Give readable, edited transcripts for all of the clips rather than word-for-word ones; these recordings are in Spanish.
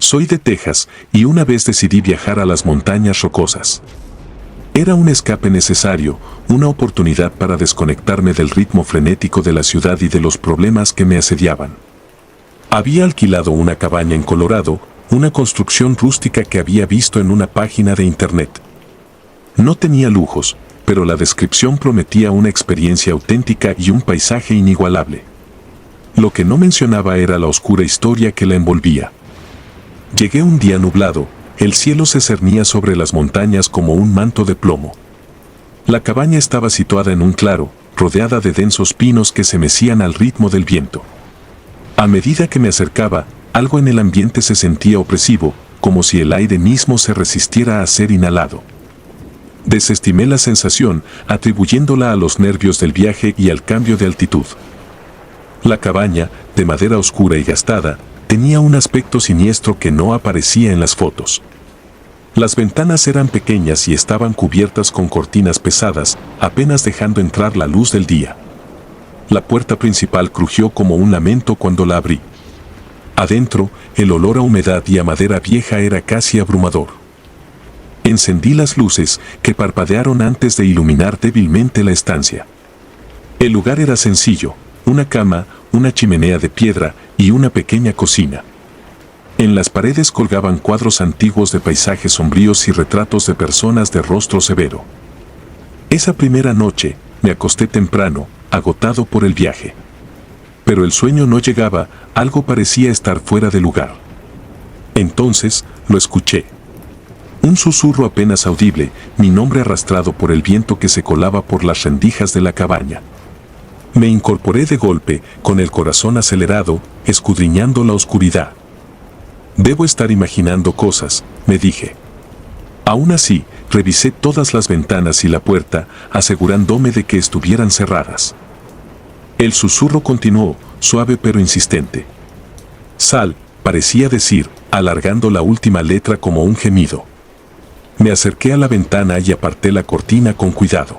Soy de Texas y una vez decidí viajar a las montañas rocosas. Era un escape necesario, una oportunidad para desconectarme del ritmo frenético de la ciudad y de los problemas que me asediaban. Había alquilado una cabaña en Colorado, una construcción rústica que había visto en una página de internet. No tenía lujos, pero la descripción prometía una experiencia auténtica y un paisaje inigualable. Lo que no mencionaba era la oscura historia que la envolvía. Llegué un día nublado, el cielo se cernía sobre las montañas como un manto de plomo. La cabaña estaba situada en un claro, rodeada de densos pinos que se mecían al ritmo del viento. A medida que me acercaba, algo en el ambiente se sentía opresivo, como si el aire mismo se resistiera a ser inhalado. Desestimé la sensación, atribuyéndola a los nervios del viaje y al cambio de altitud. La cabaña, de madera oscura y gastada, tenía un aspecto siniestro que no aparecía en las fotos. Las ventanas eran pequeñas y estaban cubiertas con cortinas pesadas, apenas dejando entrar la luz del día. La puerta principal crujió como un lamento cuando la abrí. Adentro, el olor a humedad y a madera vieja era casi abrumador. Encendí las luces, que parpadearon antes de iluminar débilmente la estancia. El lugar era sencillo: una cama, una chimenea de piedra y una pequeña cocina. En las paredes colgaban cuadros antiguos de paisajes sombríos y retratos de personas de rostro severo. Esa primera noche, me acosté temprano, agotado por el viaje. Pero el sueño no llegaba, algo parecía estar fuera de lugar. Entonces, lo escuché. Un susurro apenas audible, mi nombre arrastrado por el viento que se colaba por las rendijas de la cabaña. Me incorporé de golpe, con el corazón acelerado, escudriñando la oscuridad. Debo estar imaginando cosas, me dije. Aún así, revisé todas las ventanas y la puerta, asegurándome de que estuvieran cerradas. El susurro continuó, suave pero insistente. Sal, parecía decir, alargando la última letra como un gemido. Me acerqué a la ventana y aparté la cortina con cuidado.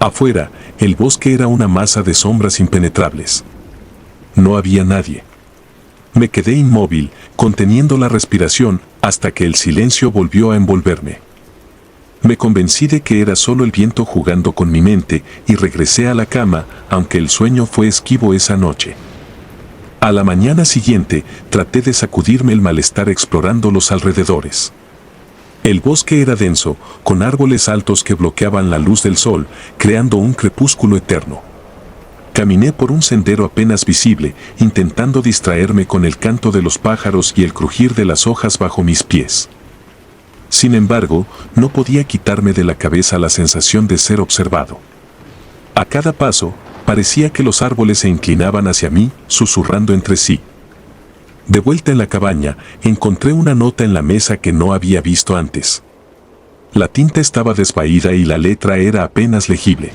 Afuera, el bosque era una masa de sombras impenetrables. No había nadie. Me quedé inmóvil, conteniendo la respiración, hasta que el silencio volvió a envolverme. Me convencí de que era solo el viento jugando con mi mente y regresé a la cama, aunque el sueño fue esquivo esa noche. A la mañana siguiente, traté de sacudirme el malestar explorando los alrededores. El bosque era denso, con árboles altos que bloqueaban la luz del sol, creando un crepúsculo eterno. Caminé por un sendero apenas visible, intentando distraerme con el canto de los pájaros y el crujir de las hojas bajo mis pies. Sin embargo, no podía quitarme de la cabeza la sensación de ser observado. A cada paso, parecía que los árboles se inclinaban hacia mí, susurrando entre sí. De vuelta en la cabaña, encontré una nota en la mesa que no había visto antes. La tinta estaba desvaída y la letra era apenas legible.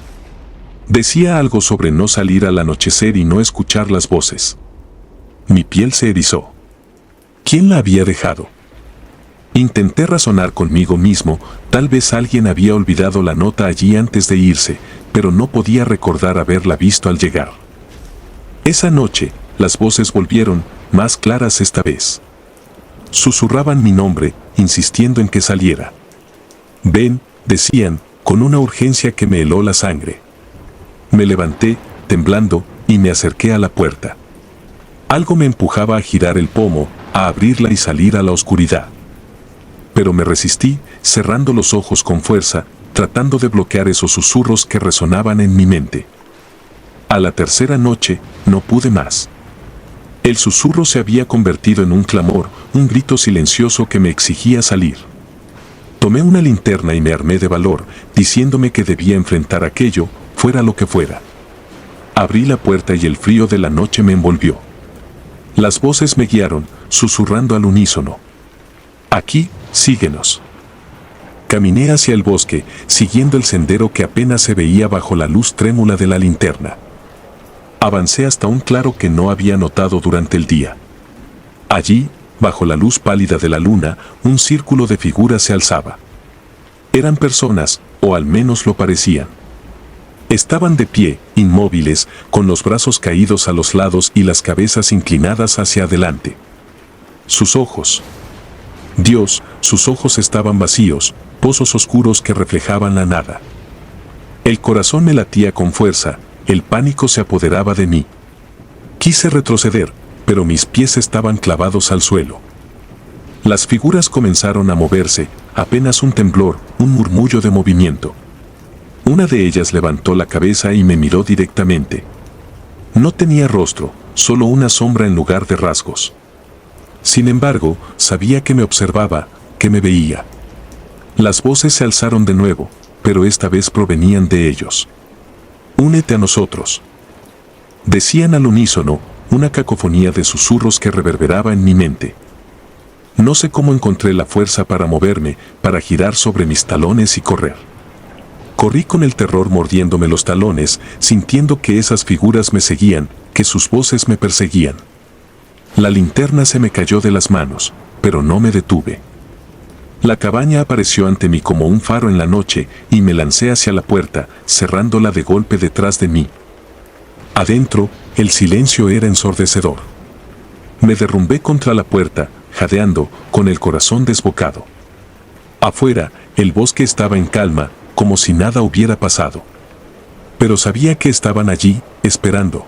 Decía algo sobre no salir al anochecer y no escuchar las voces. Mi piel se erizó. ¿Quién la había dejado? Intenté razonar conmigo mismo, tal vez alguien había olvidado la nota allí antes de irse, pero no podía recordar haberla visto al llegar. Esa noche, las voces volvieron, más claras esta vez. Susurraban mi nombre, insistiendo en que saliera. Ven, decían, con una urgencia que me heló la sangre. Me levanté, temblando, y me acerqué a la puerta. Algo me empujaba a girar el pomo, a abrirla y salir a la oscuridad. Pero me resistí, cerrando los ojos con fuerza, tratando de bloquear esos susurros que resonaban en mi mente. A la tercera noche, no pude más. El susurro se había convertido en un clamor, un grito silencioso que me exigía salir. Tomé una linterna y me armé de valor, diciéndome que debía enfrentar aquello, fuera lo que fuera. Abrí la puerta y el frío de la noche me envolvió. Las voces me guiaron, susurrando al unísono. Aquí, síguenos. Caminé hacia el bosque, siguiendo el sendero que apenas se veía bajo la luz trémula de la linterna. Avancé hasta un claro que no había notado durante el día. Allí, bajo la luz pálida de la luna, un círculo de figuras se alzaba. Eran personas, o al menos lo parecían. Estaban de pie, inmóviles, con los brazos caídos a los lados y las cabezas inclinadas hacia adelante. sus ojos. Dios, sus ojos estaban vacíos, pozos oscuros que reflejaban la nada. El corazón me latía con fuerza, el pánico se apoderaba de mí. Quise retroceder, pero mis pies estaban clavados al suelo. Las figuras comenzaron a moverse, apenas un temblor, un murmullo de movimiento. Una de ellas levantó la cabeza y me miró directamente. No tenía rostro, solo una sombra en lugar de rasgos. Sin embargo, sabía que me observaba, que me veía. Las voces se alzaron de nuevo, pero esta vez provenían de ellos. «Únete a nosotros», decían al unísono, una cacofonía de susurros que reverberaba en mi mente. No sé cómo encontré la fuerza para moverme, para girar sobre mis talones y correr. Corrí con el terror mordiéndome los talones, sintiendo que esas figuras me seguían, que sus voces me perseguían. La linterna se me cayó de las manos, pero no me detuve. La cabaña apareció ante mí como un faro en la noche y me lancé hacia la puerta, cerrándola de golpe detrás de mí. Adentro, el silencio era ensordecedor. Me derrumbé contra la puerta, jadeando, con el corazón desbocado. Afuera, el bosque estaba en calma, como si nada hubiera pasado. Pero sabía que estaban allí, esperando.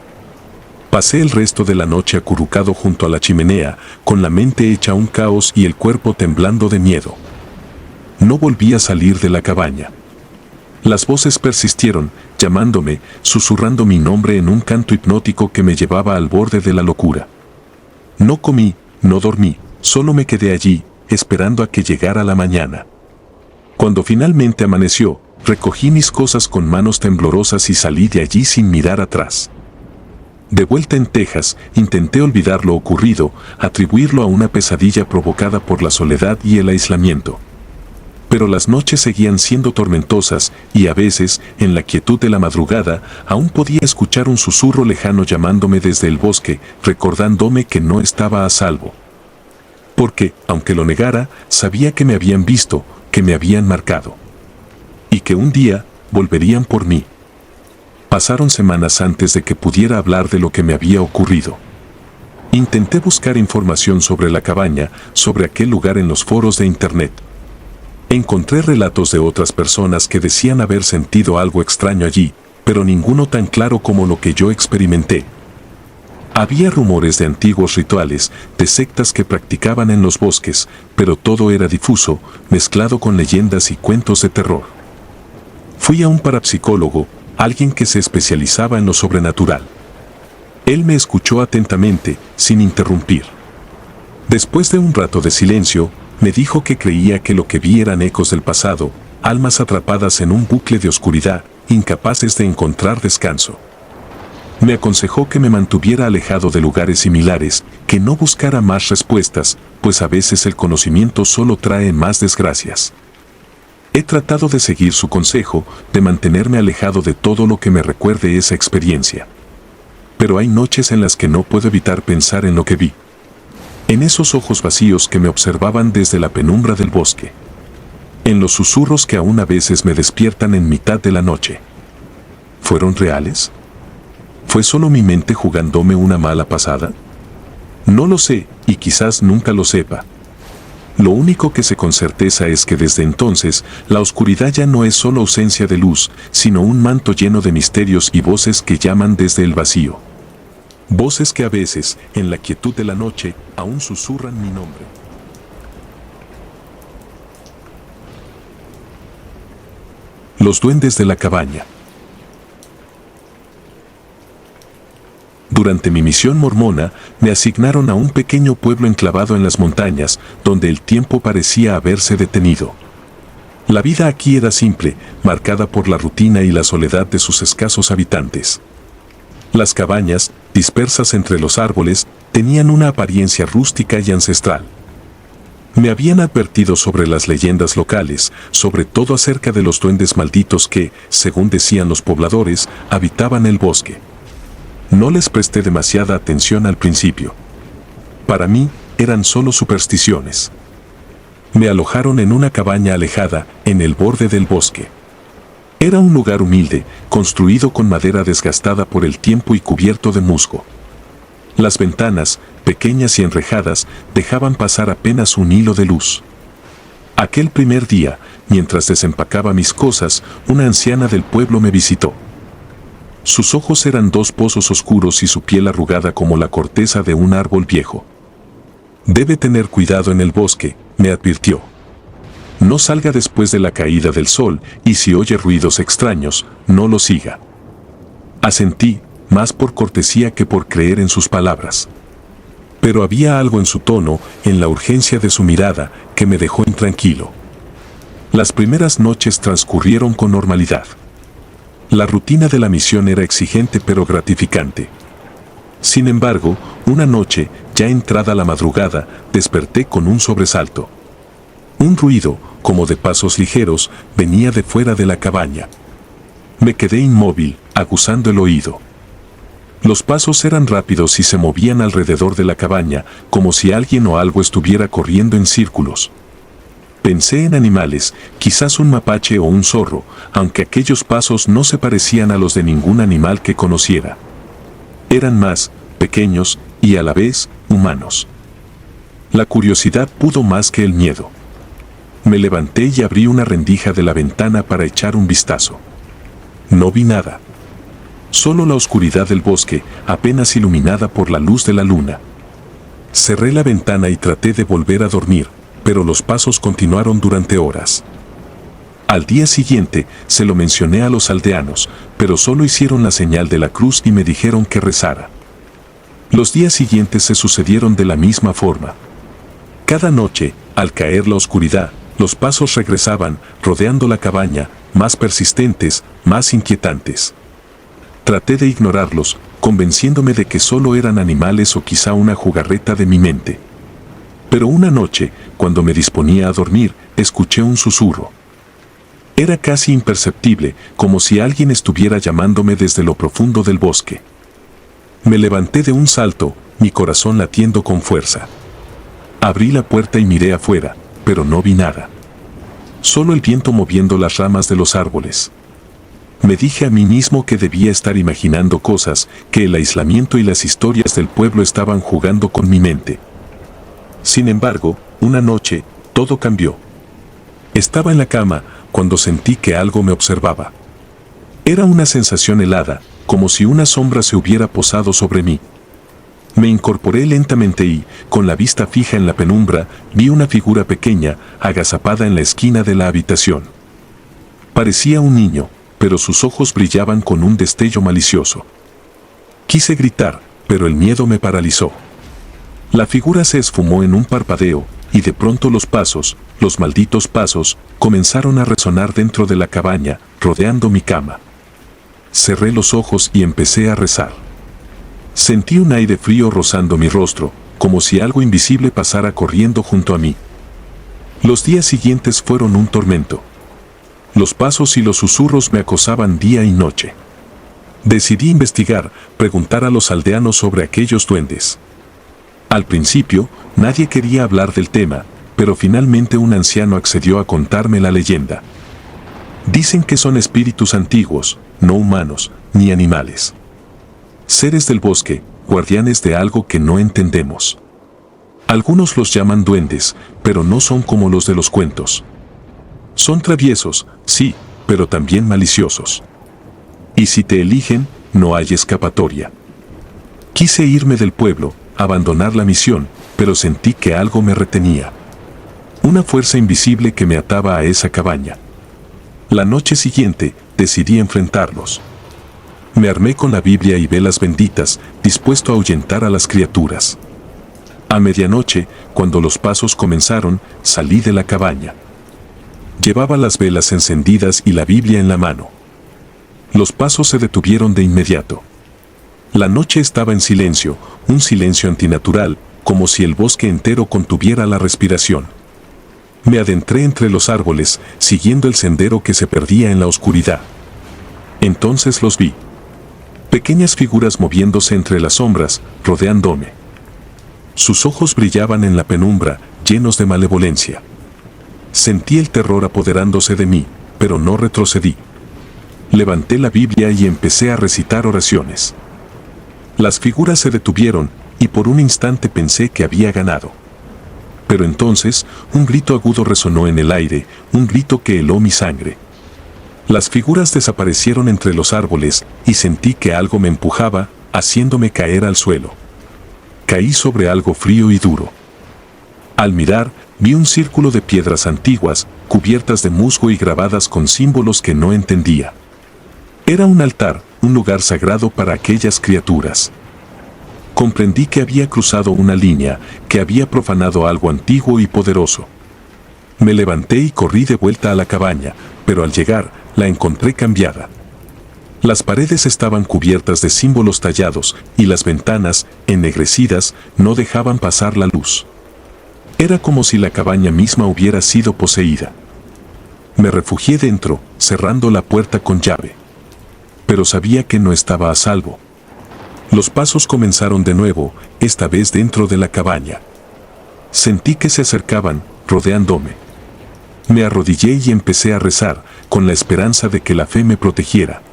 Pasé el resto de la noche acurrucado junto a la chimenea, con la mente hecha un caos y el cuerpo temblando de miedo. No volví a salir de la cabaña. Las voces persistieron, llamándome, susurrando mi nombre en un canto hipnótico que me llevaba al borde de la locura. No comí, no dormí, solo me quedé allí, esperando a que llegara la mañana. Cuando finalmente amaneció, recogí mis cosas con manos temblorosas y salí de allí sin mirar atrás. De vuelta en Texas, intenté olvidar lo ocurrido, atribuirlo a una pesadilla provocada por la soledad y el aislamiento. Pero las noches seguían siendo tormentosas y a veces, en la quietud de la madrugada, aún podía escuchar un susurro lejano llamándome desde el bosque, recordándome que no estaba a salvo. Porque, aunque lo negara, sabía que me habían visto, que me habían marcado. Y que un día, volverían por mí. Pasaron semanas antes de que pudiera hablar de lo que me había ocurrido. Intenté buscar información sobre la cabaña, sobre aquel lugar en los foros de internet. Encontré relatos de otras personas que decían haber sentido algo extraño allí, pero ninguno tan claro como lo que yo experimenté. Había rumores de antiguos rituales, de sectas que practicaban en los bosques, pero todo era difuso, mezclado con leyendas y cuentos de terror. Fui a un parapsicólogo, alguien que se especializaba en lo sobrenatural. Él me escuchó atentamente, sin interrumpir. Después de un rato de silencio, me dijo que creía que lo que vi eran ecos del pasado, almas atrapadas en un bucle de oscuridad, incapaces de encontrar descanso. Me aconsejó que me mantuviera alejado de lugares similares, que no buscara más respuestas, pues a veces el conocimiento solo trae más desgracias. He tratado de seguir su consejo, de mantenerme alejado de todo lo que me recuerde esa experiencia. Pero hay noches en las que no puedo evitar pensar en lo que vi. En esos ojos vacíos que me observaban desde la penumbra del bosque. En los susurros que aún a veces me despiertan en mitad de la noche. ¿Fueron reales? ¿Fue solo mi mente jugándome una mala pasada? No lo sé, y quizás nunca lo sepa. Lo único que sé con certeza es que desde entonces, la oscuridad ya no es solo ausencia de luz, sino un manto lleno de misterios y voces que llaman desde el vacío. Voces que a veces, en la quietud de la noche, aún susurran mi nombre. Los duendes de la cabaña. Durante mi misión mormona, me asignaron a un pequeño pueblo enclavado en las montañas, donde el tiempo parecía haberse detenido. La vida aquí era simple, marcada por la rutina y la soledad de sus escasos habitantes. Las cabañas, dispersas entre los árboles, tenían una apariencia rústica y ancestral. Me habían advertido sobre las leyendas locales, sobre todo acerca de los duendes malditos que, según decían los pobladores, habitaban el bosque. No les presté demasiada atención al principio. Para mí, eran solo supersticiones. Me alojaron en una cabaña alejada, en el borde del bosque. Era un lugar humilde, construido con madera desgastada por el tiempo y cubierto de musgo. Las ventanas, pequeñas y enrejadas, dejaban pasar apenas un hilo de luz. Aquel primer día, mientras desempacaba mis cosas, una anciana del pueblo me visitó. Sus ojos eran dos pozos oscuros y su piel arrugada como la corteza de un árbol viejo. «Debe tener cuidado en el bosque», me advirtió. «No salga después de la caída del sol y si oye ruidos extraños, no lo siga». Asentí, más por cortesía que por creer en sus palabras. Pero había algo en su tono, en la urgencia de su mirada, que me dejó intranquilo. Las primeras noches transcurrieron con normalidad. La rutina de la misión era exigente pero gratificante. Sin embargo, una noche, ya entrada la madrugada, desperté con un sobresalto. Un ruido, como de pasos ligeros, venía de fuera de la cabaña. Me quedé inmóvil, aguzando el oído. Los pasos eran rápidos y se movían alrededor de la cabaña, como si alguien o algo estuviera corriendo en círculos. Pensé en animales, quizás un mapache o un zorro, aunque aquellos pasos no se parecían a los de ningún animal que conociera. Eran más pequeños y a la vez humanos. La curiosidad pudo más que el miedo. Me levanté y abrí una rendija de la ventana para echar un vistazo. No vi nada. Solo la oscuridad del bosque, apenas iluminada por la luz de la luna. Cerré la ventana y traté de volver a dormir, pero los pasos continuaron durante horas. Al día siguiente, se lo mencioné a los aldeanos, pero solo hicieron la señal de la cruz y me dijeron que rezara. Los días siguientes se sucedieron de la misma forma. Cada noche, al caer la oscuridad, los pasos regresaban, rodeando la cabaña, más persistentes, más inquietantes. Traté de ignorarlos, convenciéndome de que solo eran animales o quizá una jugarreta de mi mente. Pero una noche, cuando me disponía a dormir, escuché un susurro. Era casi imperceptible, como si alguien estuviera llamándome desde lo profundo del bosque. Me levanté de un salto, mi corazón latiendo con fuerza. Abrí la puerta y miré afuera, pero no vi nada. Solo el viento moviendo las ramas de los árboles. Me dije a mí mismo que debía estar imaginando cosas, que el aislamiento y las historias del pueblo estaban jugando con mi mente. Sin embargo, una noche, todo cambió. Estaba en la cama, cuando sentí que algo me observaba. Era una sensación helada, como si una sombra se hubiera posado sobre mí. Me incorporé lentamente y, con la vista fija en la penumbra, vi una figura pequeña, agazapada en la esquina de la habitación. Parecía un niño, pero sus ojos brillaban con un destello malicioso. Quise gritar, pero el miedo me paralizó. La figura se esfumó en un parpadeo, y de pronto los pasos, los malditos pasos, comenzaron a resonar dentro de la cabaña, rodeando mi cama. Cerré los ojos y empecé a rezar. Sentí un aire frío rozando mi rostro, como si algo invisible pasara corriendo junto a mí. Los días siguientes fueron un tormento. Los pasos y los susurros me acosaban día y noche. Decidí investigar, preguntar a los aldeanos sobre aquellos duendes. Al principio, nadie quería hablar del tema, pero finalmente un anciano accedió a contarme la leyenda. Dicen que son espíritus antiguos, no humanos, ni animales. Seres del bosque, guardianes de algo que no entendemos. Algunos los llaman duendes, pero no son como los de los cuentos. Son traviesos, sí, pero también maliciosos. Y si te eligen, no hay escapatoria. Quise irme del pueblo, abandonar la misión, pero sentí que algo me retenía. Una fuerza invisible que me ataba a esa cabaña. La noche siguiente, decidí enfrentarlos. Me armé con la Biblia y velas benditas, dispuesto a ahuyentar a las criaturas. A medianoche, cuando los pasos comenzaron, salí de la cabaña. Llevaba las velas encendidas y la Biblia en la mano. Los pasos se detuvieron de inmediato. La noche estaba en silencio, un silencio antinatural, como si el bosque entero contuviera la respiración. Me adentré entre los árboles, siguiendo el sendero que se perdía en la oscuridad. Entonces los vi. Pequeñas figuras moviéndose entre las sombras, rodeándome. Sus ojos brillaban en la penumbra, llenos de malevolencia. Sentí el terror apoderándose de mí, pero no retrocedí. Levanté la Biblia y empecé a recitar oraciones. Las figuras se detuvieron, y por un instante pensé que había ganado. Pero entonces, un grito agudo resonó en el aire, un grito que heló mi sangre. Las figuras desaparecieron entre los árboles y sentí que algo me empujaba, haciéndome caer al suelo. Caí sobre algo frío y duro. Al mirar, vi un círculo de piedras antiguas, cubiertas de musgo y grabadas con símbolos que no entendía. Era un altar, un lugar sagrado para aquellas criaturas. Comprendí que había cruzado una línea, que había profanado algo antiguo y poderoso. Me levanté y corrí de vuelta a la cabaña, pero al llegar, la encontré cambiada. Las paredes estaban cubiertas de símbolos tallados y las ventanas, ennegrecidas, no dejaban pasar la luz. Era como si la cabaña misma hubiera sido poseída. Me refugié dentro, cerrando la puerta con llave. Pero sabía que no estaba a salvo. Los pasos comenzaron de nuevo, esta vez dentro de la cabaña. Sentí que se acercaban, rodeándome. Me arrodillé y empecé a rezar, con la esperanza de que la fe me protegiera.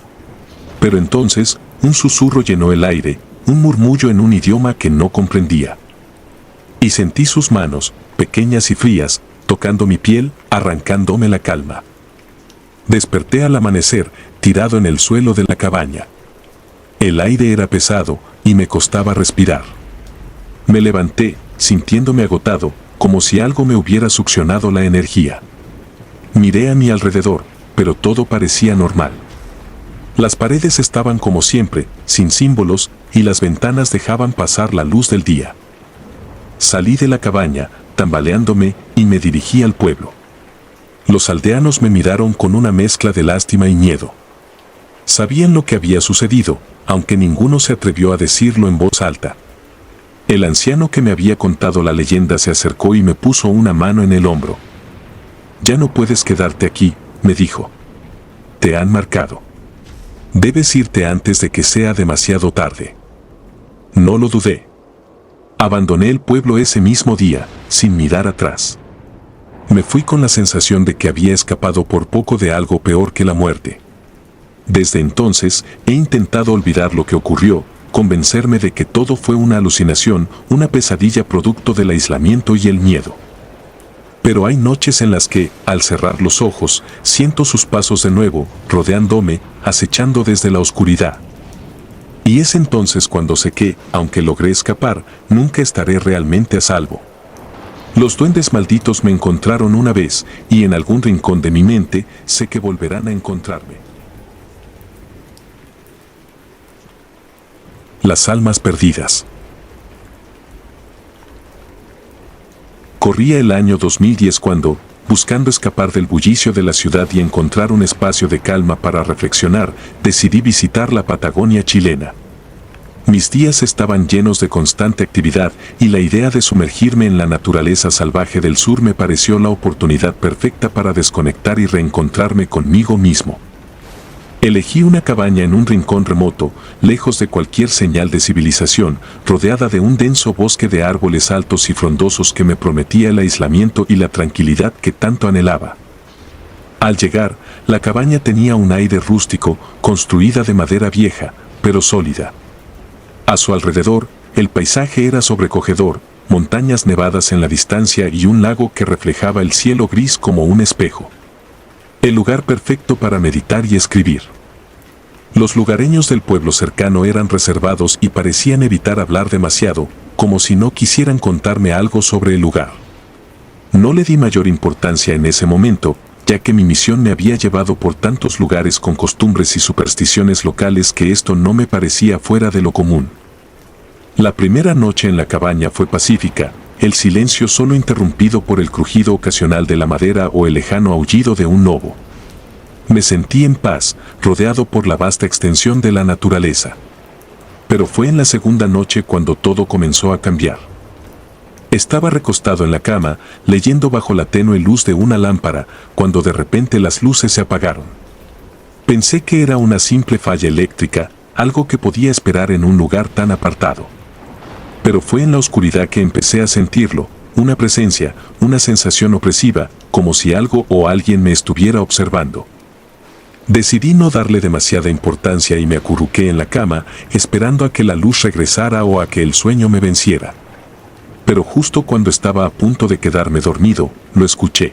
Pero entonces, un susurro llenó el aire, un murmullo en un idioma que no comprendía. Y sentí sus manos, pequeñas y frías, tocando mi piel, arrancándome la calma. Desperté al amanecer, tirado en el suelo de la cabaña. El aire era pesado, y me costaba respirar. Me levanté, sintiéndome agotado, como si algo me hubiera succionado la energía. Miré a mi alrededor, pero todo parecía normal. Las paredes estaban como siempre, sin símbolos, y las ventanas dejaban pasar la luz del día. Salí de la cabaña, tambaleándome, y me dirigí al pueblo. Los aldeanos me miraron con una mezcla de lástima y miedo. Sabían lo que había sucedido, aunque ninguno se atrevió a decirlo en voz alta. El anciano que me había contado la leyenda se acercó y me puso una mano en el hombro. «Ya no puedes quedarte aquí», me dijo. «Te han marcado. Debes irte antes de que sea demasiado tarde». No lo dudé. Abandoné el pueblo ese mismo día, sin mirar atrás. Me fui con la sensación de que había escapado por poco de algo peor que la muerte. Desde entonces, he intentado olvidar lo que ocurrió, convencerme de que todo fue una alucinación, una pesadilla producto del aislamiento y el miedo. Pero hay noches en las que, al cerrar los ojos, siento sus pasos de nuevo, rodeándome, acechando desde la oscuridad. Y es entonces cuando sé que, aunque logré escapar, nunca estaré realmente a salvo. Los duendes malditos me encontraron una vez, y en algún rincón de mi mente, sé que volverán a encontrarme. Las almas perdidas. Corría el año 2010 cuando, buscando escapar del bullicio de la ciudad y encontrar un espacio de calma para reflexionar, decidí visitar la Patagonia chilena. Mis días estaban llenos de constante actividad y la idea de sumergirme en la naturaleza salvaje del sur me pareció la oportunidad perfecta para desconectar y reencontrarme conmigo mismo. Elegí una cabaña en un rincón remoto, lejos de cualquier señal de civilización, rodeada de un denso bosque de árboles altos y frondosos que me prometía el aislamiento y la tranquilidad que tanto anhelaba. Al llegar, la cabaña tenía un aire rústico, construida de madera vieja, pero sólida. A su alrededor, el paisaje era sobrecogedor, montañas nevadas en la distancia y un lago que reflejaba el cielo gris como un espejo. El lugar perfecto para meditar y escribir. Los lugareños del pueblo cercano eran reservados y parecían evitar hablar demasiado, como si no quisieran contarme algo sobre el lugar. No le di mayor importancia en ese momento, ya que mi misión me había llevado por tantos lugares con costumbres y supersticiones locales que esto no me parecía fuera de lo común. La primera noche en la cabaña fue pacífica, el silencio solo interrumpido por el crujido ocasional de la madera o el lejano aullido de un lobo. Me sentí en paz, rodeado por la vasta extensión de la naturaleza. Pero fue en la segunda noche cuando todo comenzó a cambiar. Estaba recostado en la cama, leyendo bajo la tenue luz de una lámpara, cuando de repente las luces se apagaron. Pensé que era una simple falla eléctrica, algo que podía esperar en un lugar tan apartado. Pero fue en la oscuridad que empecé a sentirlo, una presencia, una sensación opresiva, como si algo o alguien me estuviera observando. Decidí no darle demasiada importancia y me acurruqué en la cama, esperando a que la luz regresara o a que el sueño me venciera. Pero justo cuando estaba a punto de quedarme dormido, lo escuché.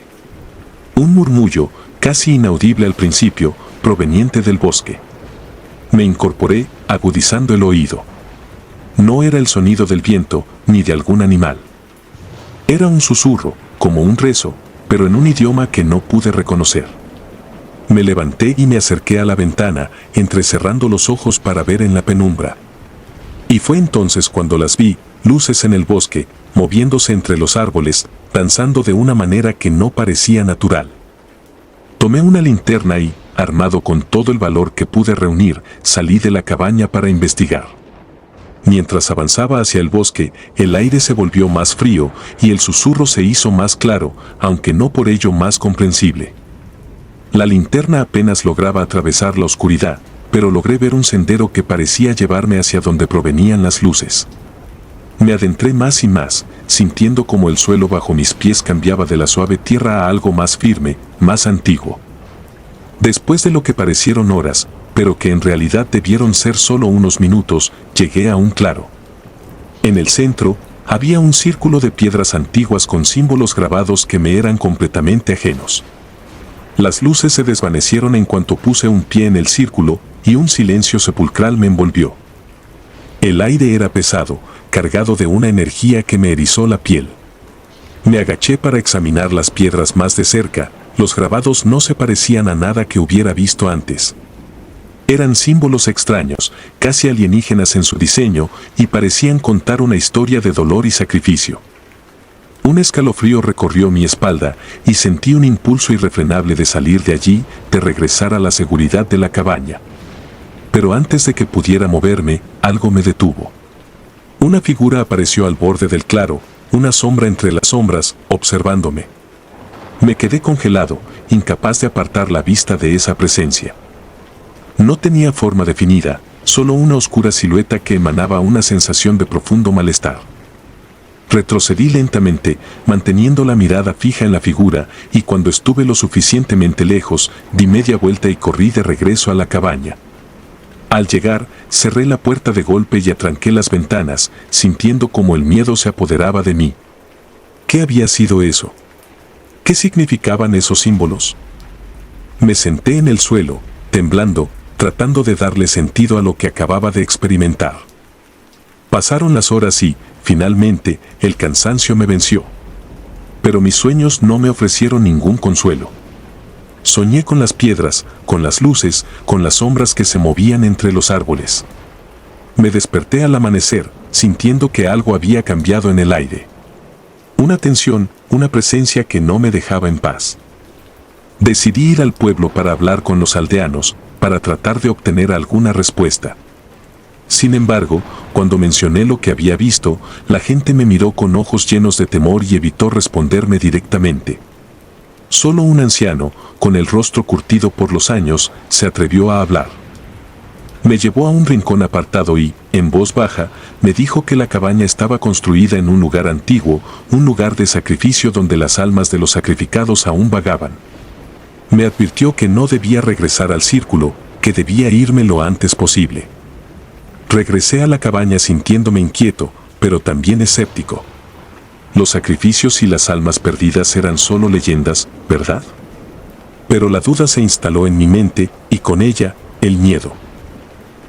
Un murmullo, casi inaudible al principio, proveniente del bosque. Me incorporé, agudizando el oído. No era el sonido del viento, ni de algún animal. Era un susurro, como un rezo, pero en un idioma que no pude reconocer. Me levanté y me acerqué a la ventana, entrecerrando los ojos para ver en la penumbra. Y fue entonces cuando las vi, luces en el bosque, moviéndose entre los árboles, danzando de una manera que no parecía natural. Tomé una linterna y, armado con todo el valor que pude reunir, salí de la cabaña para investigar. Mientras avanzaba hacia el bosque, el aire se volvió más frío y el susurro se hizo más claro, aunque no por ello más comprensible. La linterna apenas lograba atravesar la oscuridad, pero logré ver un sendero que parecía llevarme hacia donde provenían las luces. Me adentré más y más, sintiendo como el suelo bajo mis pies cambiaba de la suave tierra a algo más firme, más antiguo. Después de lo que parecieron horas, pero que en realidad debieron ser solo unos minutos, llegué a un claro. En el centro, había un círculo de piedras antiguas con símbolos grabados que me eran completamente ajenos. Las luces se desvanecieron en cuanto puse un pie en el círculo y un silencio sepulcral me envolvió. El aire era pesado, cargado de una energía que me erizó la piel. Me agaché para examinar las piedras más de cerca. Los grabados no se parecían a nada que hubiera visto antes. Eran símbolos extraños, casi alienígenas en su diseño, y parecían contar una historia de dolor y sacrificio. Un escalofrío recorrió mi espalda y sentí un impulso irrefrenable de salir de allí, de regresar a la seguridad de la cabaña. Pero antes de que pudiera moverme, algo me detuvo. Una figura apareció al borde del claro, una sombra entre las sombras, observándome. Me quedé congelado, incapaz de apartar la vista de esa presencia. No tenía forma definida, solo una oscura silueta que emanaba una sensación de profundo malestar. Retrocedí lentamente, manteniendo la mirada fija en la figura, y cuando estuve lo suficientemente lejos, di media vuelta y corrí de regreso a la cabaña. Al llegar, cerré la puerta de golpe y atranqué las ventanas, sintiendo como el miedo se apoderaba de mí. ¿Qué había sido eso? ¿Qué significaban esos símbolos? Me senté en el suelo, temblando, tratando de darle sentido a lo que acababa de experimentar. Pasaron las horas y, finalmente, el cansancio me venció. Pero mis sueños no me ofrecieron ningún consuelo. Soñé con las piedras, con las luces, con las sombras que se movían entre los árboles. Me desperté al amanecer, sintiendo que algo había cambiado en el aire. Una tensión, una presencia que no me dejaba en paz. Decidí ir al pueblo para hablar con los aldeanos, para tratar de obtener alguna respuesta. Sin embargo, cuando mencioné lo que había visto, la gente me miró con ojos llenos de temor y evitó responderme directamente. Solo un anciano, con el rostro curtido por los años, se atrevió a hablar. Me llevó a un rincón apartado y, en voz baja, me dijo que la cabaña estaba construida en un lugar antiguo, un lugar de sacrificio donde las almas de los sacrificados aún vagaban. Me advirtió que no debía regresar al círculo, que debía irme lo antes posible. Regresé a la cabaña sintiéndome inquieto, pero también escéptico. Los sacrificios y las almas perdidas eran solo leyendas, ¿verdad? Pero la duda se instaló en mi mente, y con ella, el miedo.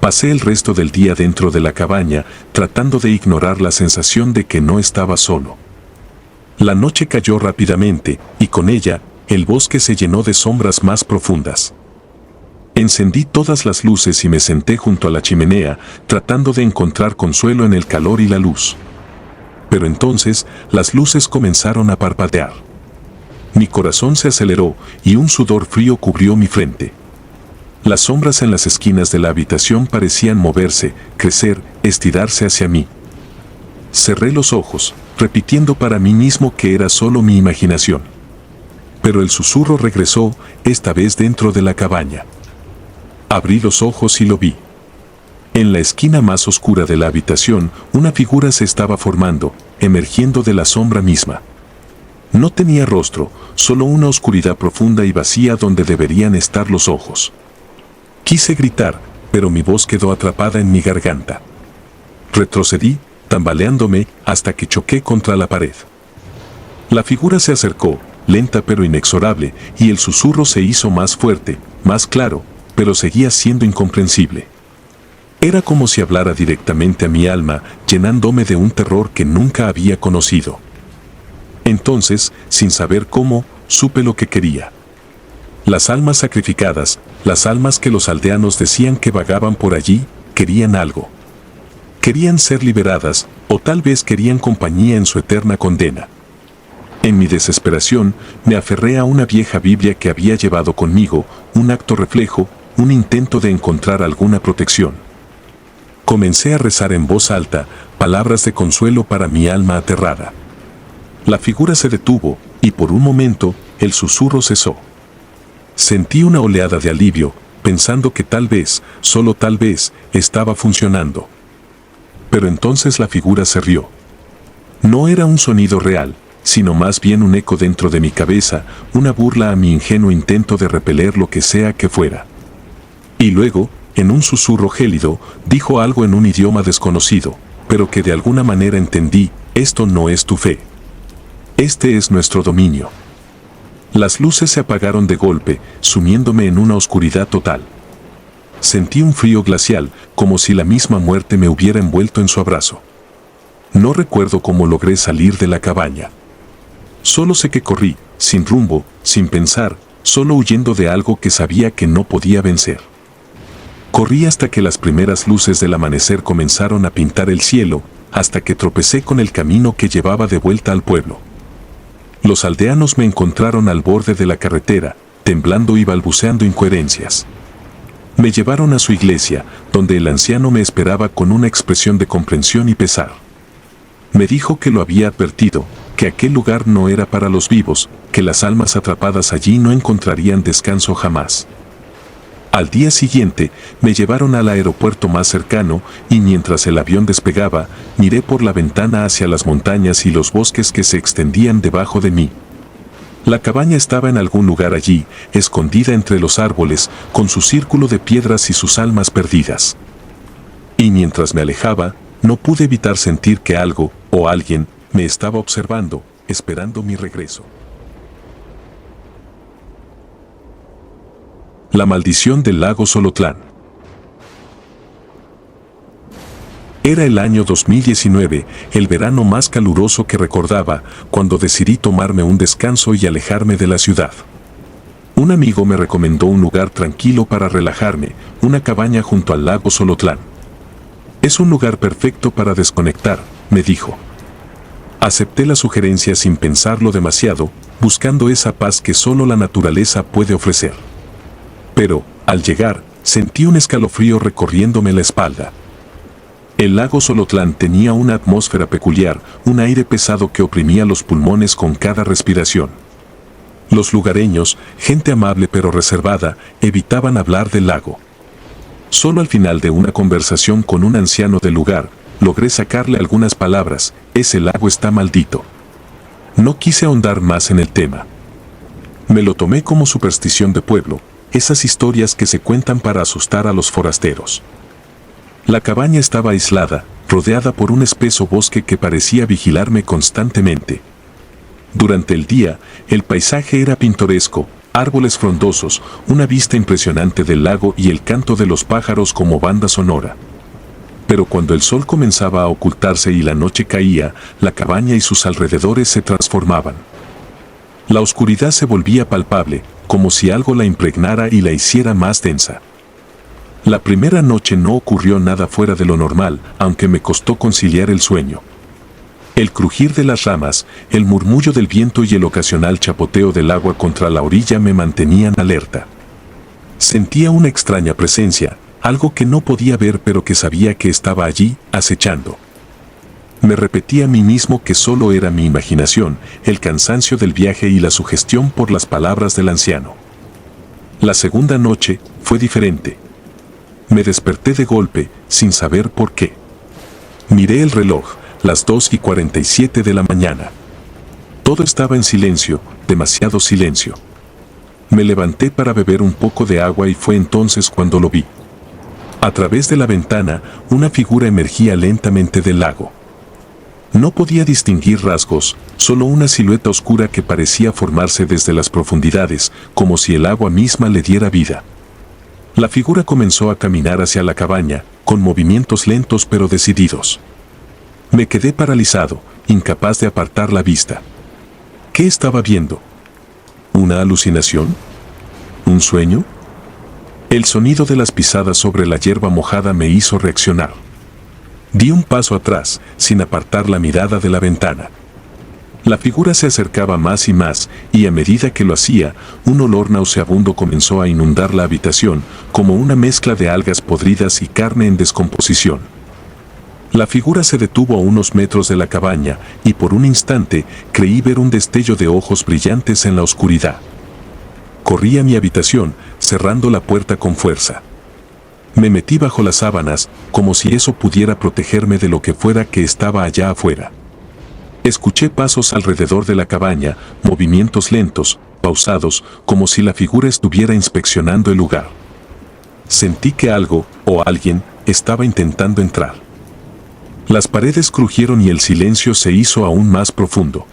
Pasé el resto del día dentro de la cabaña, tratando de ignorar la sensación de que no estaba solo. La noche cayó rápidamente, y con ella, el bosque se llenó de sombras más profundas. Encendí todas las luces y me senté junto a la chimenea, tratando de encontrar consuelo en el calor y la luz. Pero entonces, las luces comenzaron a parpadear. Mi corazón se aceleró y un sudor frío cubrió mi frente. Las sombras en las esquinas de la habitación parecían moverse, crecer, estirarse hacia mí. Cerré los ojos, repitiendo para mí mismo que era solo mi imaginación. Pero el susurro regresó, esta vez dentro de la cabaña. Abrí los ojos y lo vi. En la esquina más oscura de la habitación, una figura se estaba formando, emergiendo de la sombra misma. No tenía rostro, solo una oscuridad profunda y vacía donde deberían estar los ojos. Quise gritar, pero mi voz quedó atrapada en mi garganta. Retrocedí, tambaleándome, hasta que choqué contra la pared. La figura se acercó, lenta pero inexorable, y el susurro se hizo más fuerte, más claro, pero seguía siendo incomprensible. Era como si hablara directamente a mi alma, llenándome de un terror que nunca había conocido. Entonces, sin saber cómo, supe lo que quería. Las almas sacrificadas, las almas que los aldeanos decían que vagaban por allí, querían algo. Querían ser liberadas, o tal vez querían compañía en su eterna condena. En mi desesperación, me aferré a una vieja Biblia que había llevado conmigo, un acto reflejo, un intento de encontrar alguna protección. Comencé a rezar en voz alta, palabras de consuelo para mi alma aterrada. La figura se detuvo, y por un momento, el susurro cesó. Sentí una oleada de alivio, pensando que tal vez, solo tal vez, estaba funcionando. Pero entonces la figura se rió. No era un sonido real, sino más bien un eco dentro de mi cabeza, una burla a mi ingenuo intento de repeler lo que sea que fuera. Y luego, en un susurro gélido, dijo algo en un idioma desconocido, pero que de alguna manera entendí: esto no es tu fe. Este es nuestro dominio. Las luces se apagaron de golpe, sumiéndome en una oscuridad total. Sentí un frío glacial, como si la misma muerte me hubiera envuelto en su abrazo. No recuerdo cómo logré salir de la cabaña. Solo sé que corrí, sin rumbo, sin pensar, solo huyendo de algo que sabía que no podía vencer. Corrí hasta que las primeras luces del amanecer comenzaron a pintar el cielo, hasta que tropecé con el camino que llevaba de vuelta al pueblo. Los aldeanos me encontraron al borde de la carretera, temblando y balbuceando incoherencias. Me llevaron a su iglesia, donde el anciano me esperaba con una expresión de comprensión y pesar. Me dijo que lo había advertido, que aquel lugar no era para los vivos, que las almas atrapadas allí no encontrarían descanso jamás. Al día siguiente, me llevaron al aeropuerto más cercano, y mientras el avión despegaba, miré por la ventana hacia las montañas y los bosques que se extendían debajo de mí. La cabaña estaba en algún lugar allí, escondida entre los árboles, con su círculo de piedras y sus almas perdidas. Y mientras me alejaba, no pude evitar sentir que algo, o alguien, me estaba observando, esperando mi regreso. La maldición del lago Xolotlán. Era el año 2019, el verano más caluroso que recordaba, cuando decidí tomarme un descanso y alejarme de la ciudad. Un amigo me recomendó un lugar tranquilo para relajarme, una cabaña junto al lago Xolotlán. Es un lugar perfecto para desconectar, me dijo. Acepté la sugerencia sin pensarlo demasiado, buscando esa paz que solo la naturaleza puede ofrecer. Pero, al llegar, sentí un escalofrío recorriéndome la espalda. El lago Xolotlán tenía una atmósfera peculiar, un aire pesado que oprimía los pulmones con cada respiración. Los lugareños, gente amable pero reservada, evitaban hablar del lago. Solo al final de una conversación con un anciano del lugar, logré sacarle algunas palabras: ese lago está maldito. No quise ahondar más en el tema. Me lo tomé como superstición de pueblo, esas historias que se cuentan para asustar a los forasteros. La cabaña estaba aislada, rodeada por un espeso bosque que parecía vigilarme constantemente. Durante el día, el paisaje era pintoresco, árboles frondosos, una vista impresionante del lago y el canto de los pájaros como banda sonora. Pero cuando el sol comenzaba a ocultarse y la noche caía, la cabaña y sus alrededores se transformaban. La oscuridad se volvía palpable, como si algo la impregnara y la hiciera más densa. La primera noche no ocurrió nada fuera de lo normal, aunque me costó conciliar el sueño. El crujir de las ramas, el murmullo del viento y el ocasional chapoteo del agua contra la orilla me mantenían alerta. Sentía una extraña presencia, algo que no podía ver pero que sabía que estaba allí, acechando. Me repetí a mí mismo que solo era mi imaginación, el cansancio del viaje y la sugestión por las palabras del anciano. La segunda noche fue diferente. Me desperté de golpe, sin saber por qué. Miré el reloj, las 2:47 de la mañana. Todo estaba en silencio, demasiado silencio. Me levanté para beber un poco de agua y fue entonces cuando lo vi. A través de la ventana, una figura emergía lentamente del lago. No podía distinguir rasgos, solo una silueta oscura que parecía formarse desde las profundidades, como si el agua misma le diera vida. La figura comenzó a caminar hacia la cabaña, con movimientos lentos pero decididos. Me quedé paralizado, incapaz de apartar la vista. ¿Qué estaba viendo? ¿Una alucinación? ¿Un sueño? El sonido de las pisadas sobre la hierba mojada me hizo reaccionar. Di un paso atrás, sin apartar la mirada de la ventana. La figura se acercaba más y más, y a medida que lo hacía, un olor nauseabundo comenzó a inundar la habitación, como una mezcla de algas podridas y carne en descomposición. La figura se detuvo a unos metros de la cabaña, y por un instante creí ver un destello de ojos brillantes en la oscuridad. Corrí a mi habitación, cerrando la puerta con fuerza. Me metí bajo las sábanas, como si eso pudiera protegerme de lo que fuera que estaba allá afuera. Escuché pasos alrededor de la cabaña, movimientos lentos, pausados, como si la figura estuviera inspeccionando el lugar. Sentí que algo, o alguien, estaba intentando entrar. Las paredes crujieron y el silencio se hizo aún más profundo.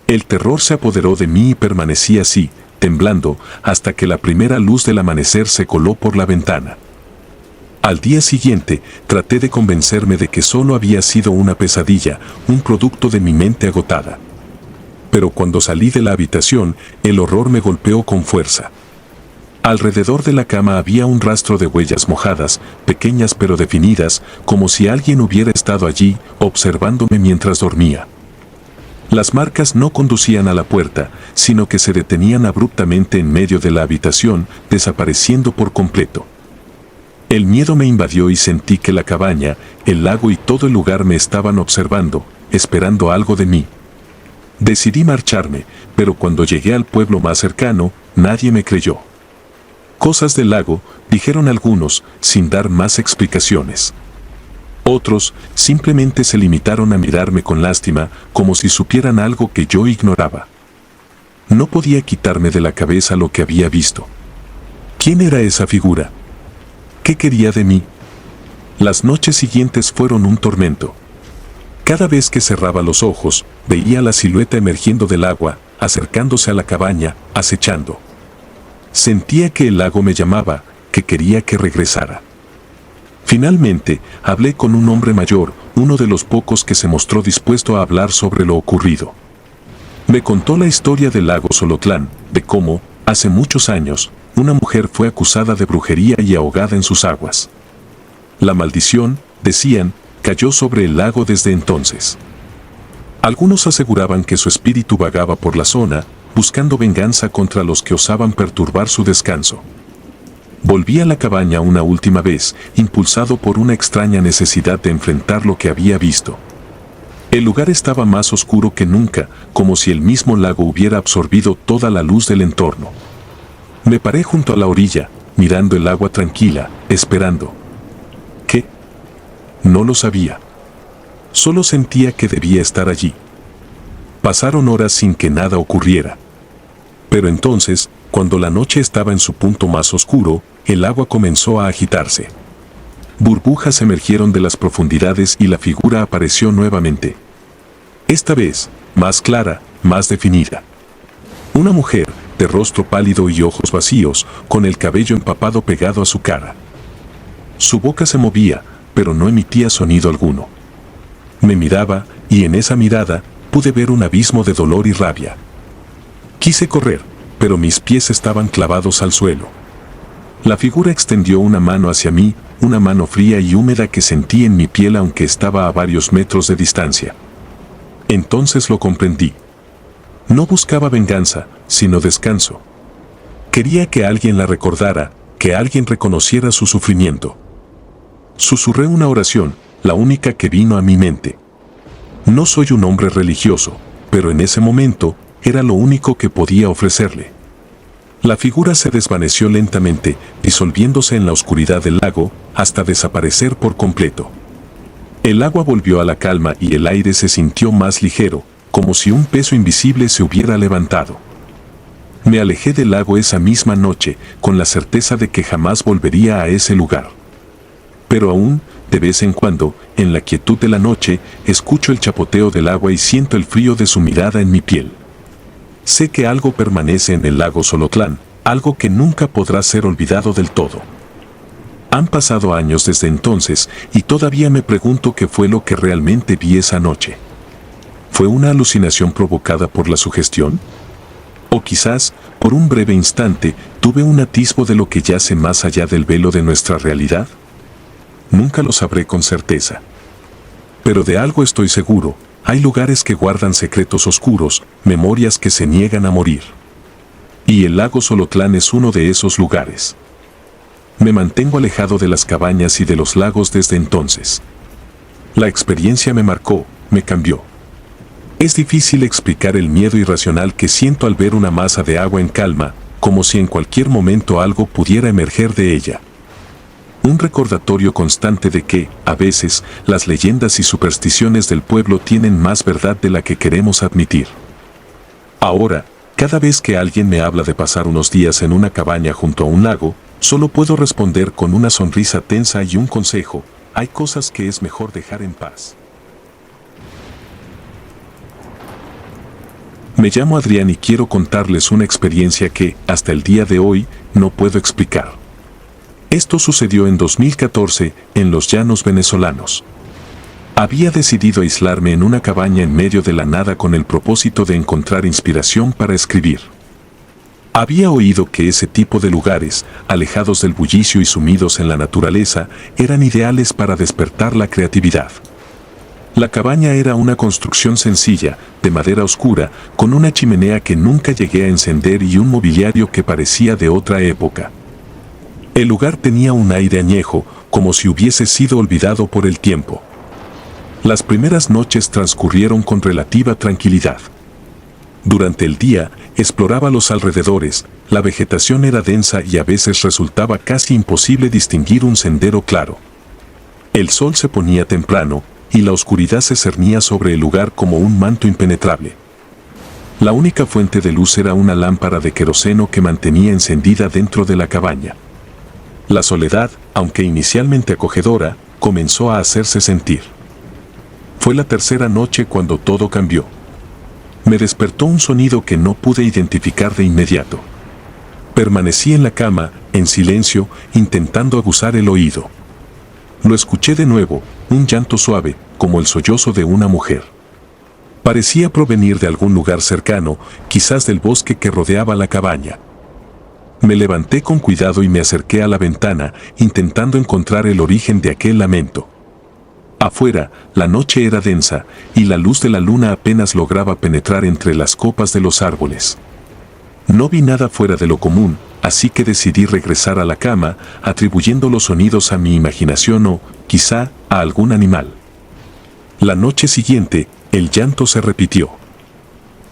El terror se apoderó de mí y permanecí así, temblando, hasta que la primera luz del amanecer se coló por la ventana. Al día siguiente, traté de convencerme de que solo había sido una pesadilla, un producto de mi mente agotada. Pero cuando salí de la habitación, el horror me golpeó con fuerza. Alrededor de la cama había un rastro de huellas mojadas, pequeñas pero definidas, como si alguien hubiera estado allí, observándome mientras dormía. Las marcas no conducían a la puerta, sino que se detenían abruptamente en medio de la habitación, desapareciendo por completo. El miedo me invadió y sentí que la cabaña, el lago y todo el lugar me estaban observando, esperando algo de mí. Decidí marcharme, pero cuando llegué al pueblo más cercano, nadie me creyó. Cosas del lago, dijeron algunos, sin dar más explicaciones. Otros simplemente se limitaron a mirarme con lástima, como si supieran algo que yo ignoraba. No podía quitarme de la cabeza lo que había visto. ¿Quién era esa figura? ¿Qué quería de mí? Las noches siguientes fueron un tormento. Cada vez que cerraba los ojos, veía la silueta emergiendo del agua, acercándose a la cabaña, acechando. Sentía que el lago me llamaba, que quería que regresara. Finalmente, hablé con un hombre mayor, uno de los pocos que se mostró dispuesto a hablar sobre lo ocurrido. Me contó la historia del lago Xolotlán, de cómo, hace muchos años, una mujer fue acusada de brujería y ahogada en sus aguas. La maldición, decían, cayó sobre el lago desde entonces. Algunos aseguraban que su espíritu vagaba por la zona, buscando venganza contra los que osaban perturbar su descanso. Volví a la cabaña una última vez, impulsado por una extraña necesidad de enfrentar lo que había visto. El lugar estaba más oscuro que nunca, como si el mismo lago hubiera absorbido toda la luz del entorno. Me paré junto a la orilla, mirando el agua tranquila, esperando. ¿Qué? No lo sabía. Solo sentía que debía estar allí. Pasaron horas sin que nada ocurriera. Pero entonces, cuando la noche estaba en su punto más oscuro, el agua comenzó a agitarse. Burbujas emergieron de las profundidades y la figura apareció nuevamente. Esta vez, más clara, más definida. Una mujer, de rostro pálido y ojos vacíos, con el cabello empapado pegado a su cara. Su boca se movía, pero no emitía sonido alguno. Me miraba, y en esa mirada, pude ver un abismo de dolor y rabia. Quise correr, pero mis pies estaban clavados al suelo. La figura extendió una mano hacia mí, una mano fría y húmeda que sentí en mi piel aunque estaba a varios metros de distancia. Entonces lo comprendí. No buscaba venganza, sino descanso. Quería que alguien la recordara, que alguien reconociera su sufrimiento. Susurré una oración, la única que vino a mi mente. No soy un hombre religioso, pero en ese momento, era lo único que podía ofrecerle. La figura se desvaneció lentamente, disolviéndose en la oscuridad del lago, hasta desaparecer por completo. El agua volvió a la calma y el aire se sintió más ligero, como si un peso invisible se hubiera levantado. Me alejé del lago esa misma noche, con la certeza de que jamás volvería a ese lugar. Pero aún, de vez en cuando, en la quietud de la noche, escucho el chapoteo del agua y siento el frío de su mirada en mi piel. Sé que algo permanece en el lago Xolotlán, algo que nunca podrá ser olvidado del todo. Han pasado años desde entonces y todavía me pregunto qué fue lo que realmente vi esa noche. ¿Fue una alucinación provocada por la sugestión? O quizás, por un breve instante, tuve un atisbo de lo que yace más allá del velo de nuestra realidad. Nunca lo sabré con certeza. Pero de algo estoy seguro, hay lugares que guardan secretos oscuros, memorias que se niegan a morir. Y el lago Xolotlán es uno de esos lugares. Me mantengo alejado de las cabañas y de los lagos desde entonces. La experiencia me marcó, me cambió. Es difícil explicar el miedo irracional que siento al ver una masa de agua en calma, como si en cualquier momento algo pudiera emerger de ella. Un recordatorio constante de que, a veces, las leyendas y supersticiones del pueblo tienen más verdad de la que queremos admitir. Ahora, cada vez que alguien me habla de pasar unos días en una cabaña junto a un lago, solo puedo responder con una sonrisa tensa y un consejo: hay cosas que es mejor dejar en paz. Me llamo Adrián y quiero contarles una experiencia que, hasta el día de hoy, no puedo explicar. Esto sucedió en 2014, en los llanos venezolanos. Había decidido aislarme en una cabaña en medio de la nada con el propósito de encontrar inspiración para escribir. Había oído que ese tipo de lugares, alejados del bullicio y sumidos en la naturaleza, eran ideales para despertar la creatividad. La cabaña era una construcción sencilla, de madera oscura, con una chimenea que nunca llegué a encender y un mobiliario que parecía de otra época. El lugar tenía un aire añejo, como si hubiese sido olvidado por el tiempo. Las primeras noches transcurrieron con relativa tranquilidad. Durante el día, exploraba los alrededores, la vegetación era densa y a veces resultaba casi imposible distinguir un sendero claro. El sol se ponía temprano, y la oscuridad se cernía sobre el lugar como un manto impenetrable. La única fuente de luz era una lámpara de queroseno que mantenía encendida dentro de la cabaña. La soledad, aunque inicialmente acogedora, comenzó a hacerse sentir. Fue la tercera noche cuando todo cambió. Me despertó un sonido que no pude identificar de inmediato. Permanecí en la cama, en silencio, intentando aguzar el oído. Lo escuché de nuevo, un llanto suave, como el sollozo de una mujer. Parecía provenir de algún lugar cercano, quizás del bosque que rodeaba la cabaña. Me levanté con cuidado y me acerqué a la ventana, intentando encontrar el origen de aquel lamento. Afuera, la noche era densa, y la luz de la luna apenas lograba penetrar entre las copas de los árboles. No vi nada fuera de lo común, así que decidí regresar a la cama, atribuyendo los sonidos a mi imaginación o, quizá, a algún animal. La noche siguiente, el llanto se repitió.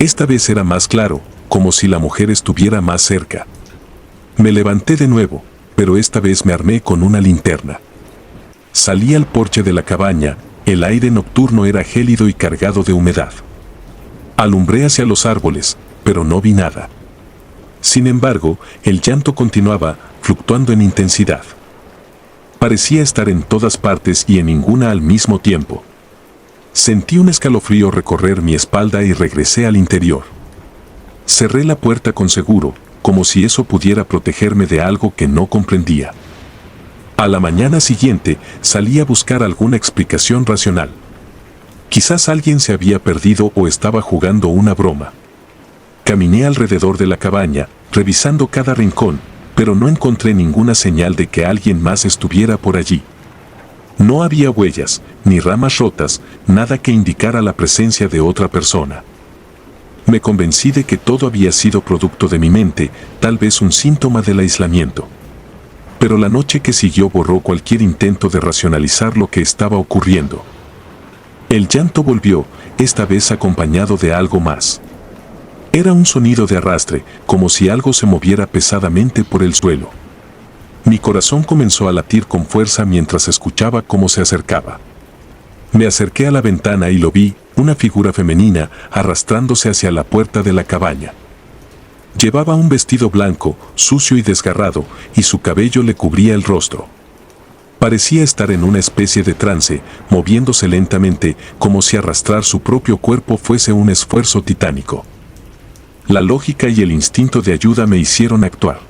Esta vez era más claro, como si la mujer estuviera más cerca. Me levanté de nuevo, pero esta vez me armé con una linterna. Salí al porche de la cabaña, el aire nocturno era gélido y cargado de humedad. Alumbré hacia los árboles, pero no vi nada. Sin embargo, el llanto continuaba, fluctuando en intensidad. Parecía estar en todas partes y en ninguna al mismo tiempo. Sentí un escalofrío recorrer mi espalda y regresé al interior. Cerré la puerta con seguro, como si eso pudiera protegerme de algo que no comprendía. A la mañana siguiente, salí a buscar alguna explicación racional. Quizás alguien se había perdido o estaba jugando una broma. Caminé alrededor de la cabaña, revisando cada rincón, pero no encontré ninguna señal de que alguien más estuviera por allí. No había huellas, ni ramas rotas, nada que indicara la presencia de otra persona. Me convencí de que todo había sido producto de mi mente, tal vez un síntoma del aislamiento. Pero la noche que siguió borró cualquier intento de racionalizar lo que estaba ocurriendo. El llanto volvió, esta vez acompañado de algo más. Era un sonido de arrastre, como si algo se moviera pesadamente por el suelo. Mi corazón comenzó a latir con fuerza mientras escuchaba cómo se acercaba. Me acerqué a la ventana y lo vi, una figura femenina, arrastrándose hacia la puerta de la cabaña. Llevaba un vestido blanco, sucio y desgarrado, y su cabello le cubría el rostro. Parecía estar en una especie de trance, moviéndose lentamente, como si arrastrar su propio cuerpo fuese un esfuerzo titánico. La lógica y el instinto de ayuda me hicieron actuar.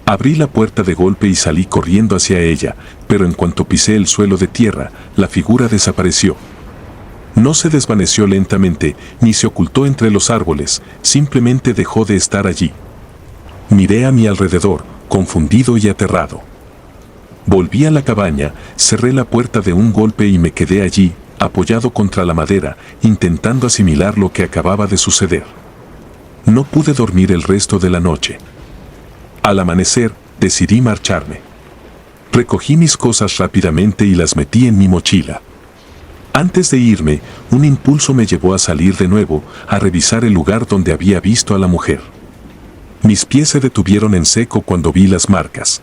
Abrí la puerta de golpe y salí corriendo hacia ella, pero en cuanto pisé el suelo de tierra, la figura desapareció. No se desvaneció lentamente, ni se ocultó entre los árboles, simplemente dejó de estar allí. Miré a mi alrededor, confundido y aterrado. Volví a la cabaña, cerré la puerta de un golpe y me quedé allí, apoyado contra la madera, intentando asimilar lo que acababa de suceder. No pude dormir el resto de la noche. Al amanecer, decidí marcharme. Recogí mis cosas rápidamente y las metí en mi mochila. Antes de irme, un impulso me llevó a salir de nuevo, a revisar el lugar donde había visto a la mujer. Mis pies se detuvieron en seco cuando vi las marcas.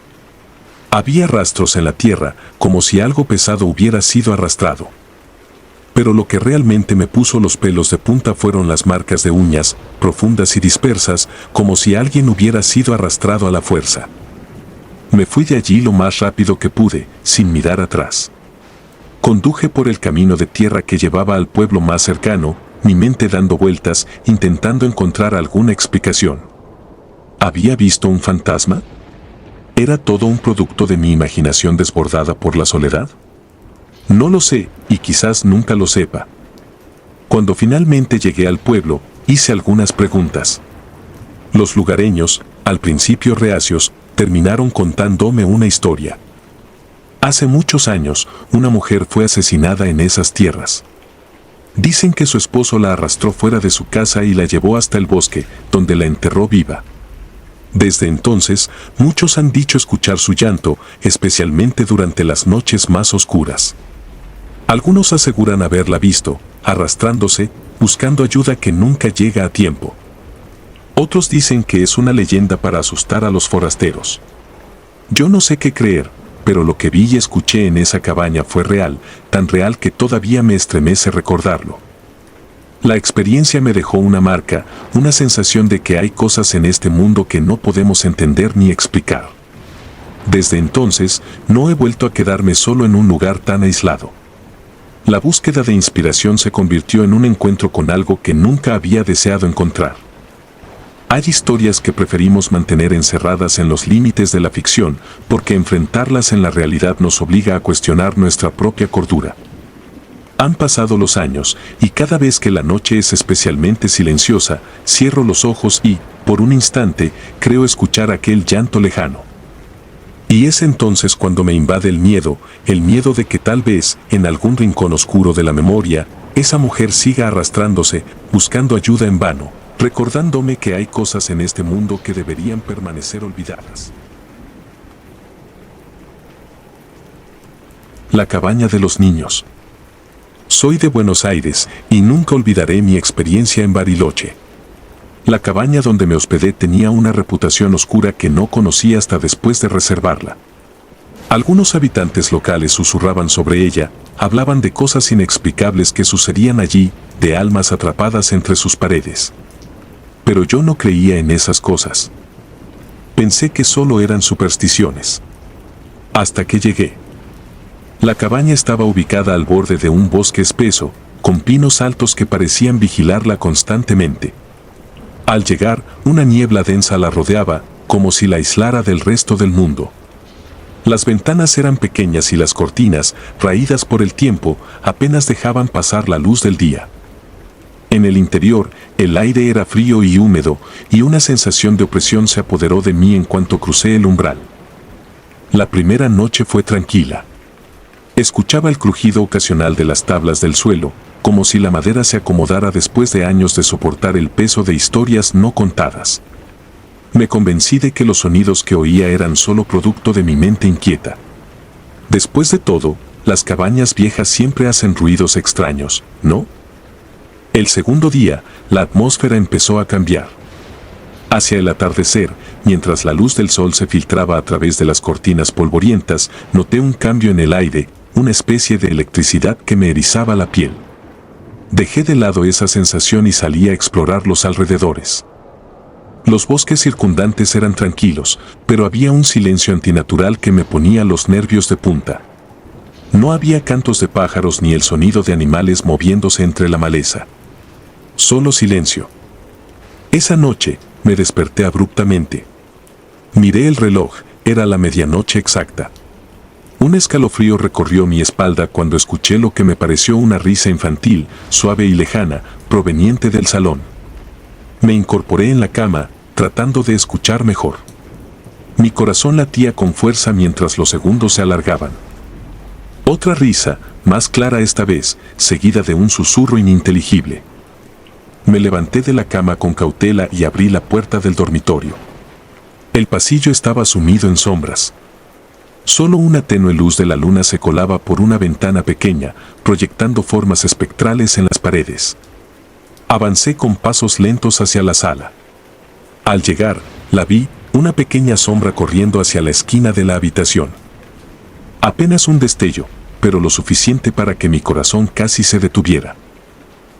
Había rastros en la tierra, como si algo pesado hubiera sido arrastrado. Pero lo que realmente me puso los pelos de punta fueron las marcas de uñas, profundas y dispersas, como si alguien hubiera sido arrastrado a la fuerza. Me fui de allí lo más rápido que pude, sin mirar atrás. Conduje por el camino de tierra que llevaba al pueblo más cercano, mi mente dando vueltas, intentando encontrar alguna explicación. ¿Había visto un fantasma? ¿Era todo un producto de mi imaginación desbordada por la soledad? No lo sé, y quizás nunca lo sepa. Cuando finalmente llegué al pueblo, hice algunas preguntas. Los lugareños, al principio reacios, terminaron contándome una historia. Hace muchos años, una mujer fue asesinada en esas tierras. Dicen que su esposo la arrastró fuera de su casa y la llevó hasta el bosque, donde la enterró viva. Desde entonces, muchos han dicho escuchar su llanto, especialmente durante las noches más oscuras. Algunos aseguran haberla visto, arrastrándose, buscando ayuda que nunca llega a tiempo. Otros dicen que es una leyenda para asustar a los forasteros. Yo no sé qué creer, pero lo que vi y escuché en esa cabaña fue real, tan real que todavía me estremece recordarlo. La experiencia me dejó una marca, una sensación de que hay cosas en este mundo que no podemos entender ni explicar. Desde entonces, no he vuelto a quedarme solo en un lugar tan aislado. La búsqueda de inspiración se convirtió en un encuentro con algo que nunca había deseado encontrar. Hay historias que preferimos mantener encerradas en los límites de la ficción, porque enfrentarlas en la realidad nos obliga a cuestionar nuestra propia cordura. Han pasado los años, y cada vez que la noche es especialmente silenciosa, cierro los ojos y, por un instante, creo escuchar aquel llanto lejano. Y es entonces cuando me invade el miedo de que tal vez, en algún rincón oscuro de la memoria, esa mujer siga arrastrándose, buscando ayuda en vano, recordándome que hay cosas en este mundo que deberían permanecer olvidadas. La cabaña de los niños. Soy de Buenos Aires y nunca olvidaré mi experiencia en Bariloche. La cabaña donde me hospedé tenía una reputación oscura que no conocí hasta después de reservarla. Algunos habitantes locales susurraban sobre ella, hablaban de cosas inexplicables que sucedían allí, de almas atrapadas entre sus paredes. Pero yo no creía en esas cosas. Pensé que solo eran supersticiones. Hasta que llegué. La cabaña estaba ubicada al borde de un bosque espeso, con pinos altos que parecían vigilarla constantemente. Al llegar, una niebla densa la rodeaba, como si la aislara del resto del mundo. Las ventanas eran pequeñas y las cortinas, raídas por el tiempo, apenas dejaban pasar la luz del día. En el interior, el aire era frío y húmedo, y una sensación de opresión se apoderó de mí en cuanto crucé el umbral. La primera noche fue tranquila. Escuchaba el crujido ocasional de las tablas del suelo, como si la madera se acomodara después de años de soportar el peso de historias no contadas. Me convencí de que los sonidos que oía eran solo producto de mi mente inquieta. Después de todo, las cabañas viejas siempre hacen ruidos extraños, ¿no? El segundo día, la atmósfera empezó a cambiar. Hacia el atardecer, mientras la luz del sol se filtraba a través de las cortinas polvorientas, noté un cambio en el aire, una especie de electricidad que me erizaba la piel. Dejé de lado esa sensación y salí a explorar los alrededores. Los bosques circundantes eran tranquilos, pero había un silencio antinatural que me ponía los nervios de punta. No había cantos de pájaros ni el sonido de animales moviéndose entre la maleza. Solo silencio. Esa noche, me desperté abruptamente. Miré el reloj, era la medianoche exacta. Un escalofrío recorrió mi espalda cuando escuché lo que me pareció una risa infantil, suave y lejana, proveniente del salón. Me incorporé en la cama, tratando de escuchar mejor. Mi corazón latía con fuerza mientras los segundos se alargaban. Otra risa, más clara esta vez, seguida de un susurro ininteligible. Me levanté de la cama con cautela y abrí la puerta del dormitorio. El pasillo estaba sumido en sombras. Solo una tenue luz de la luna se colaba por una ventana pequeña, proyectando formas espectrales en las paredes. Avancé con pasos lentos hacia la sala. Al llegar, la vi, una pequeña sombra corriendo hacia la esquina de la habitación. Apenas un destello, pero lo suficiente para que mi corazón casi se detuviera.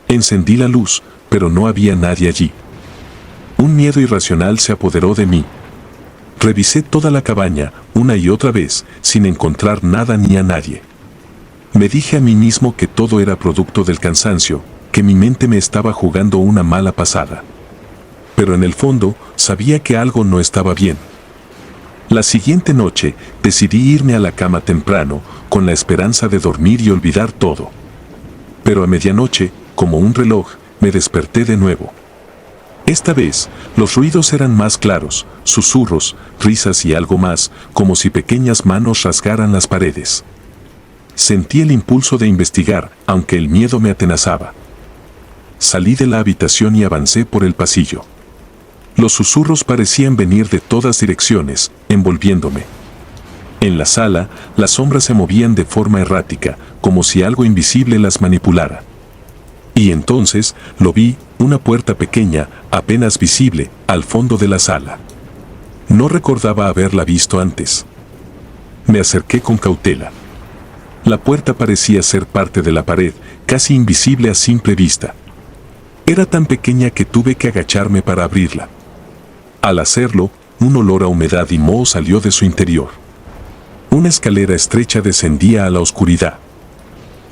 Encendí la luz, pero no había nadie allí. Un miedo irracional se apoderó de mí. Revisé toda la cabaña, una y otra vez, sin encontrar nada ni a nadie. Me dije a mí mismo que todo era producto del cansancio, que mi mente me estaba jugando una mala pasada. Pero en el fondo, sabía que algo no estaba bien. La siguiente noche, decidí irme a la cama temprano, con la esperanza de dormir y olvidar todo. Pero a medianoche, como un reloj, me desperté de nuevo. Esta vez, los ruidos eran más claros, susurros, risas y algo más, como si pequeñas manos rasgaran las paredes. Sentí el impulso de investigar, aunque el miedo me atenazaba. Salí de la habitación y avancé por el pasillo. Los susurros parecían venir de todas direcciones, envolviéndome. En la sala, las sombras se movían de forma errática, como si algo invisible las manipulara. Y entonces, lo vi, una puerta pequeña, apenas visible, al fondo de la sala. No recordaba haberla visto antes. Me acerqué con cautela. La puerta parecía ser parte de la pared, casi invisible a simple vista. Era tan pequeña que tuve que agacharme para abrirla. Al hacerlo, un olor a humedad y moho salió de su interior. Una escalera estrecha descendía a la oscuridad.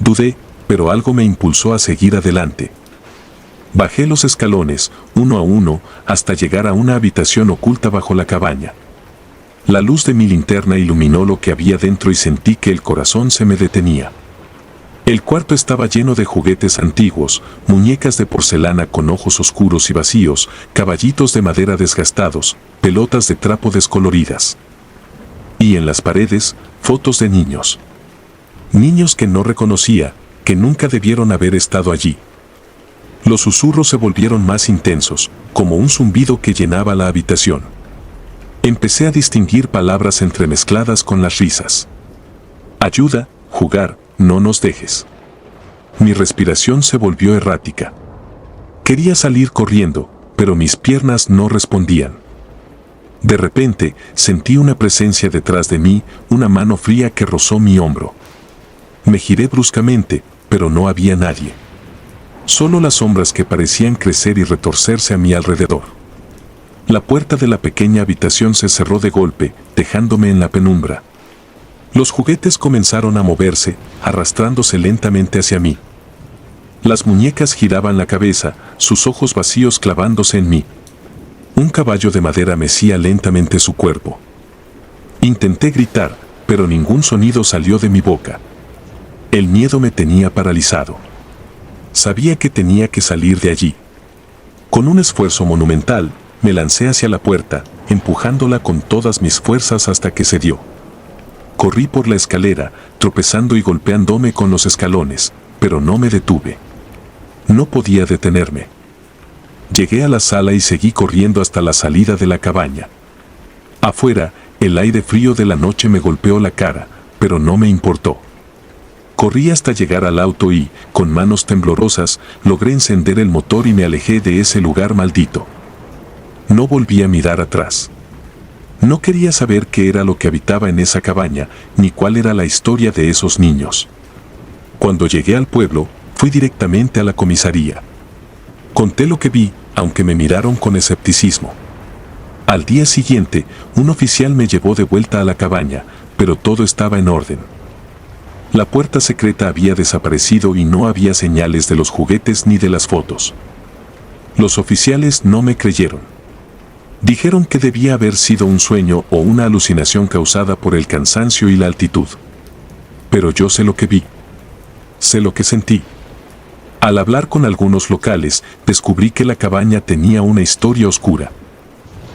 Dudé, pero algo me impulsó a seguir adelante. Bajé los escalones, uno a uno, hasta llegar a una habitación oculta bajo la cabaña. La luz de mi linterna iluminó lo que había dentro y sentí que el corazón se me detenía. El cuarto estaba lleno de juguetes antiguos, muñecas de porcelana con ojos oscuros y vacíos, caballitos de madera desgastados, pelotas de trapo descoloridas. Y en las paredes, fotos de niños. Niños que no reconocía, que nunca debieron haber estado allí. Los susurros se volvieron más intensos, como un zumbido que llenaba la habitación. Empecé a distinguir palabras entremezcladas con las risas. Ayuda, jugar, no nos dejes. Mi respiración se volvió errática. Quería salir corriendo, pero mis piernas no respondían. De repente, sentí una presencia detrás de mí, una mano fría que rozó mi hombro. Me giré bruscamente, pero no había nadie. Solo las sombras que parecían crecer y retorcerse a mi alrededor. La puerta de la pequeña habitación se cerró de golpe, dejándome en la penumbra. Los juguetes comenzaron a moverse, arrastrándose lentamente hacia mí. Las muñecas giraban la cabeza, sus ojos vacíos clavándose en mí. Un caballo de madera mecía lentamente su cuerpo. Intenté gritar, pero ningún sonido salió de mi boca. El miedo me tenía paralizado. Sabía que tenía que salir de allí. Con un esfuerzo monumental, me lancé hacia la puerta, empujándola con todas mis fuerzas hasta que cedió. Corrí por la escalera, tropezando y golpeándome con los escalones, pero no me detuve. No podía detenerme. Llegué a la sala y seguí corriendo hasta la salida de la cabaña. Afuera, el aire frío de la noche me golpeó la cara, pero no me importó. Corrí hasta llegar al auto y, con manos temblorosas, logré encender el motor y me alejé de ese lugar maldito. No volví a mirar atrás. No quería saber qué era lo que habitaba en esa cabaña, ni cuál era la historia de esos niños. Cuando llegué al pueblo, fui directamente a la comisaría. Conté lo que vi, aunque me miraron con escepticismo. Al día siguiente, un oficial me llevó de vuelta a la cabaña, pero todo estaba en orden. La puerta secreta había desaparecido y no había señales de los juguetes ni de las fotos. Los oficiales no me creyeron. Dijeron que debía haber sido un sueño o una alucinación causada por el cansancio y la altitud. Pero yo sé lo que vi. Sé lo que sentí. Al hablar con algunos locales, descubrí que la cabaña tenía una historia oscura.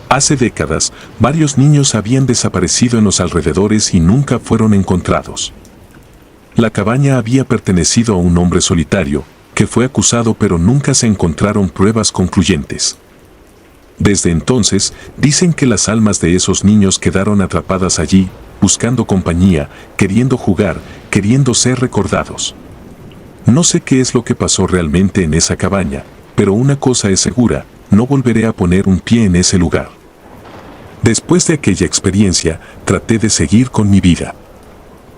Hace décadas, varios niños habían desaparecido en los alrededores y nunca fueron encontrados. La cabaña había pertenecido a un hombre solitario, que fue acusado pero nunca se encontraron pruebas concluyentes. Desde entonces, dicen que las almas de esos niños quedaron atrapadas allí, buscando compañía, queriendo jugar, queriendo ser recordados. No sé qué es lo que pasó realmente en esa cabaña, pero una cosa es segura, no volveré a poner un pie en ese lugar. Después de aquella experiencia, traté de seguir con mi vida.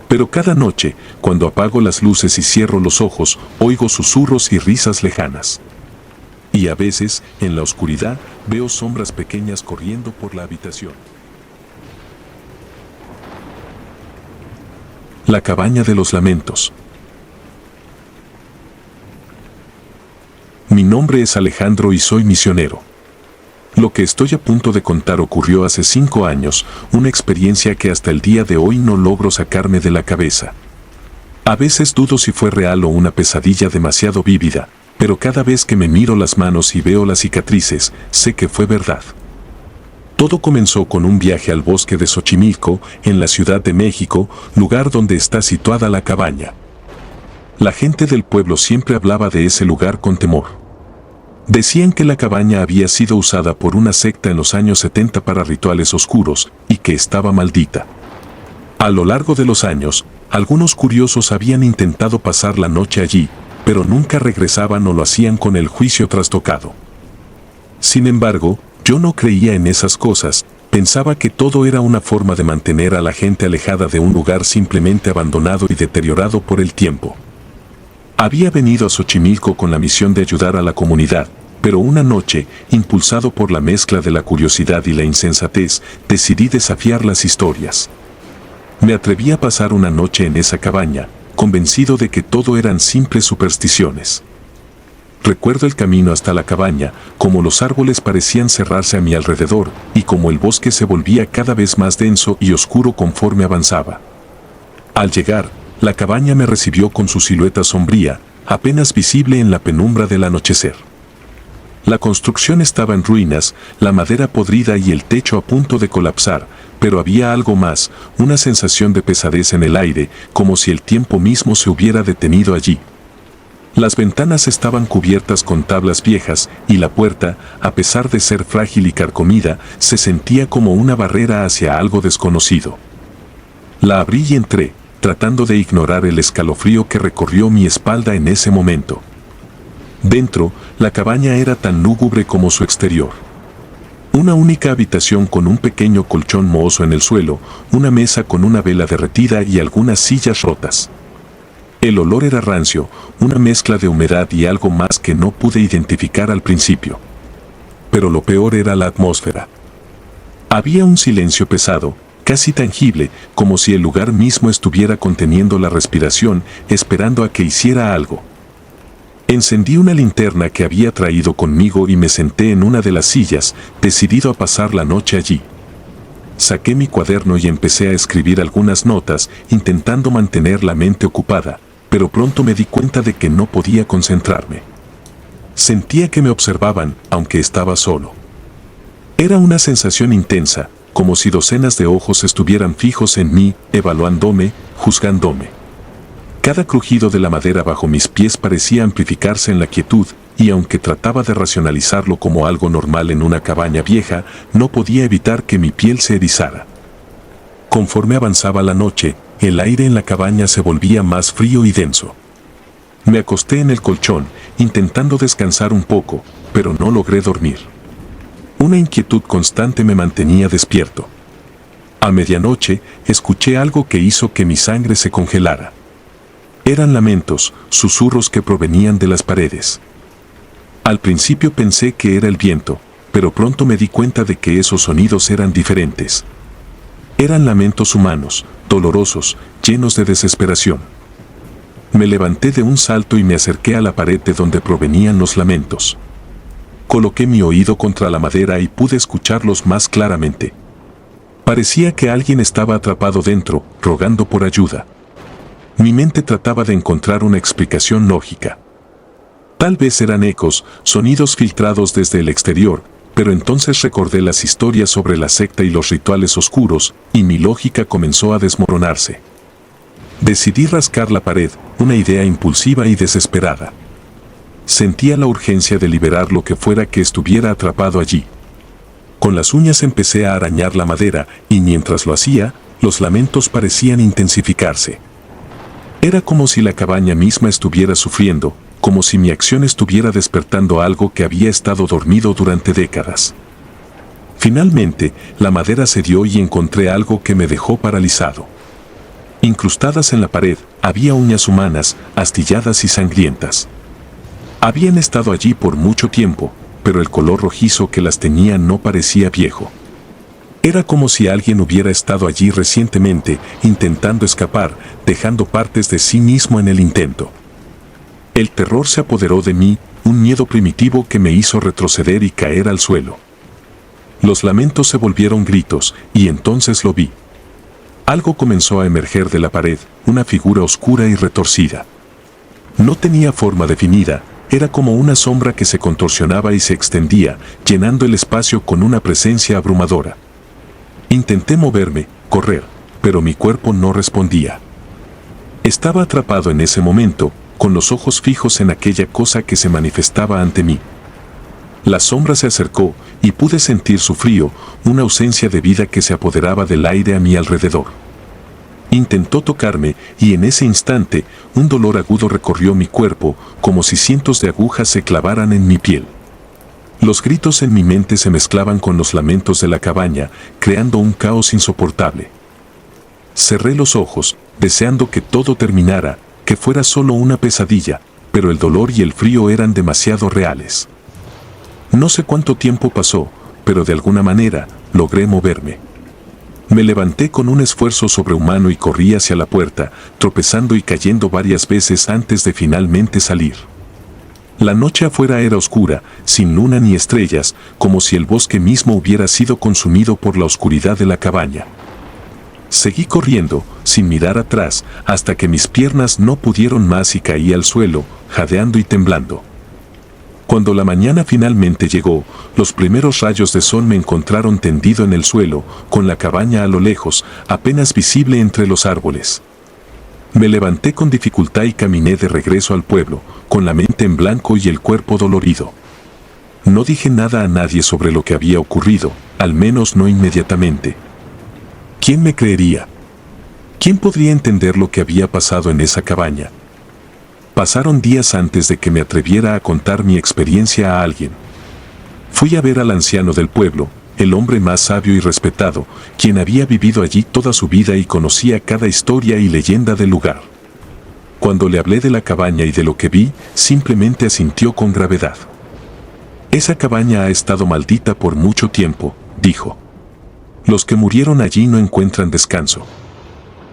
Pero cada noche, cuando apago las luces y cierro los ojos, oigo susurros y risas lejanas. Y a veces, en la oscuridad, veo sombras pequeñas corriendo por la habitación. La cabaña de los lamentos. Mi nombre es Alejandro y soy misionero. Lo que estoy a punto de contar ocurrió hace 5 años, una experiencia que hasta el día de hoy no logro sacarme de la cabeza. A veces dudo si fue real o una pesadilla demasiado vívida, pero cada vez que me miro las manos y veo las cicatrices, sé que fue verdad. Todo comenzó con un viaje al bosque de Xochimilco, en la Ciudad de México, lugar donde está situada la cabaña. La gente del pueblo siempre hablaba de ese lugar con temor. Decían que la cabaña había sido usada por una secta en los años 70 para rituales oscuros y que estaba maldita. A lo largo de los años, algunos curiosos habían intentado pasar la noche allí, pero nunca regresaban o lo hacían con el juicio trastocado. Sin embargo, yo no creía en esas cosas, pensaba que todo era una forma de mantener a la gente alejada de un lugar simplemente abandonado y deteriorado por el tiempo. Había venido a Xochimilco con la misión de ayudar a la comunidad, pero una noche, impulsado por la mezcla de la curiosidad y la insensatez, decidí desafiar las historias. Me atreví a pasar una noche en esa cabaña, convencido de que todo eran simples supersticiones. Recuerdo el camino hasta la cabaña, como los árboles parecían cerrarse a mi alrededor, y como el bosque se volvía cada vez más denso y oscuro conforme avanzaba. Al llegar, la cabaña me recibió con su silueta sombría, apenas visible en la penumbra del anochecer. La construcción estaba en ruinas, la madera podrida y el techo a punto de colapsar, pero había algo más, una sensación de pesadez en el aire, como si el tiempo mismo se hubiera detenido allí. Las ventanas estaban cubiertas con tablas viejas, y la puerta, a pesar de ser frágil y carcomida, se sentía como una barrera hacia algo desconocido. La abrí y entré, tratando de ignorar el escalofrío que recorrió mi espalda en ese momento. Dentro, la cabaña era tan lúgubre como su exterior. Una única habitación con un pequeño colchón mohoso en el suelo, una mesa con una vela derretida y algunas sillas rotas. El olor era rancio, una mezcla de humedad y algo más que no pude identificar al principio. Pero lo peor era la atmósfera. Había un silencio pesado, casi tangible, como si el lugar mismo estuviera conteniendo la respiración, esperando a que hiciera algo. Encendí una linterna que había traído conmigo y me senté en una de las sillas, decidido a pasar la noche allí. Saqué mi cuaderno y empecé a escribir algunas notas, intentando mantener la mente ocupada, pero pronto me di cuenta de que no podía concentrarme. Sentía que me observaban, aunque estaba solo. Era una sensación intensa, como si docenas de ojos estuvieran fijos en mí, evaluándome, juzgándome. Cada crujido de la madera bajo mis pies parecía amplificarse en la quietud, y aunque trataba de racionalizarlo como algo normal en una cabaña vieja, no podía evitar que mi piel se erizara. Conforme avanzaba la noche, el aire en la cabaña se volvía más frío y denso. Me acosté en el colchón, intentando descansar un poco, pero no logré dormir. Una inquietud constante me mantenía despierto. A medianoche, escuché algo que hizo que mi sangre se congelara. Eran lamentos, susurros que provenían de las paredes. Al principio pensé que era el viento, pero pronto me di cuenta de que esos sonidos eran diferentes. Eran lamentos humanos, dolorosos, llenos de desesperación. Me levanté de un salto y me acerqué a la pared de donde provenían los lamentos. Coloqué mi oído contra la madera y pude escucharlos más claramente. Parecía que alguien estaba atrapado dentro, rogando por ayuda. Mi mente trataba de encontrar una explicación lógica. Tal vez eran ecos, sonidos filtrados desde el exterior, pero entonces recordé las historias sobre la secta y los rituales oscuros, y mi lógica comenzó a desmoronarse. Decidí rascar la pared, una idea impulsiva y desesperada. Sentía la urgencia de liberar lo que fuera que estuviera atrapado allí. Con las uñas empecé a arañar la madera, y mientras lo hacía, los lamentos parecían intensificarse. Era como si la cabaña misma estuviera sufriendo, como si mi acción estuviera despertando algo que había estado dormido durante décadas. Finalmente, la madera cedió y encontré algo que me dejó paralizado. Incrustadas en la pared, había uñas humanas, astilladas y sangrientas. Habían estado allí por mucho tiempo, pero el color rojizo que las tenía no parecía viejo. Era como si alguien hubiera estado allí recientemente, intentando escapar, dejando partes de sí mismo en el intento. El terror se apoderó de mí, un miedo primitivo que me hizo retroceder y caer al suelo. Los lamentos se volvieron gritos, y entonces lo vi. Algo comenzó a emerger de la pared, una figura oscura y retorcida. No tenía forma definida, era como una sombra que se contorsionaba y se extendía, llenando el espacio con una presencia abrumadora. Intenté moverme, correr, pero mi cuerpo no respondía. Estaba atrapado en ese momento, con los ojos fijos en aquella cosa que se manifestaba ante mí. La sombra se acercó, y pude sentir su frío, una ausencia de vida que se apoderaba del aire a mi alrededor. Intentó tocarme, y en ese instante, un dolor agudo recorrió mi cuerpo, como si cientos de agujas se clavaran en mi piel. Los gritos en mi mente se mezclaban con los lamentos de la cabaña, creando un caos insoportable. Cerré los ojos, deseando que todo terminara, que fuera solo una pesadilla, pero el dolor y el frío eran demasiado reales. No sé cuánto tiempo pasó, pero de alguna manera, logré moverme. Me levanté con un esfuerzo sobrehumano y corrí hacia la puerta, tropezando y cayendo varias veces antes de finalmente salir. La noche afuera era oscura, sin luna ni estrellas, como si el bosque mismo hubiera sido consumido por la oscuridad de la cabaña. Seguí corriendo, sin mirar atrás, hasta que mis piernas no pudieron más y caí al suelo, jadeando y temblando. Cuando la mañana finalmente llegó, los primeros rayos de sol me encontraron tendido en el suelo, con la cabaña a lo lejos, apenas visible entre los árboles. Me levanté con dificultad y caminé de regreso al pueblo, con la mente en blanco y el cuerpo dolorido. No dije nada a nadie sobre lo que había ocurrido, al menos no inmediatamente. ¿Quién me creería? ¿Quién podría entender lo que había pasado en esa cabaña? Pasaron días antes de que me atreviera a contar mi experiencia a alguien. Fui a ver al anciano del pueblo, el hombre más sabio y respetado, quien había vivido allí toda su vida y conocía cada historia y leyenda del lugar. Cuando le hablé de la cabaña y de lo que vi, simplemente asintió con gravedad. Esa cabaña ha estado maldita por mucho tiempo, dijo. Los que murieron allí no encuentran descanso.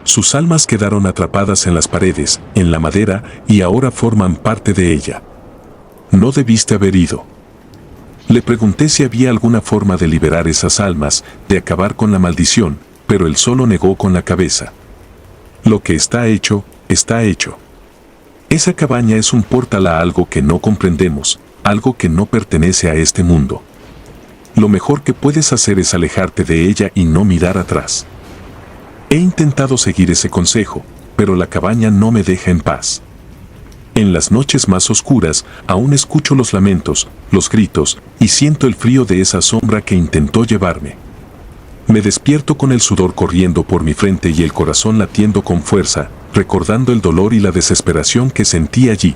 Sus almas quedaron atrapadas en las paredes, en la madera, y ahora forman parte de ella. No debiste haber ido. Le pregunté si había alguna forma de liberar esas almas, de acabar con la maldición, pero él solo negó con la cabeza. Lo que está hecho, está hecho. Esa cabaña es un portal a algo que no comprendemos, algo que no pertenece a este mundo. Lo mejor que puedes hacer es alejarte de ella y no mirar atrás. He intentado seguir ese consejo, pero la cabaña no me deja en paz. En las noches más oscuras, aún escucho los lamentos, los gritos, y siento el frío de esa sombra que intentó llevarme. Me despierto con el sudor corriendo por mi frente y el corazón latiendo con fuerza, recordando el dolor y la desesperación que sentí allí.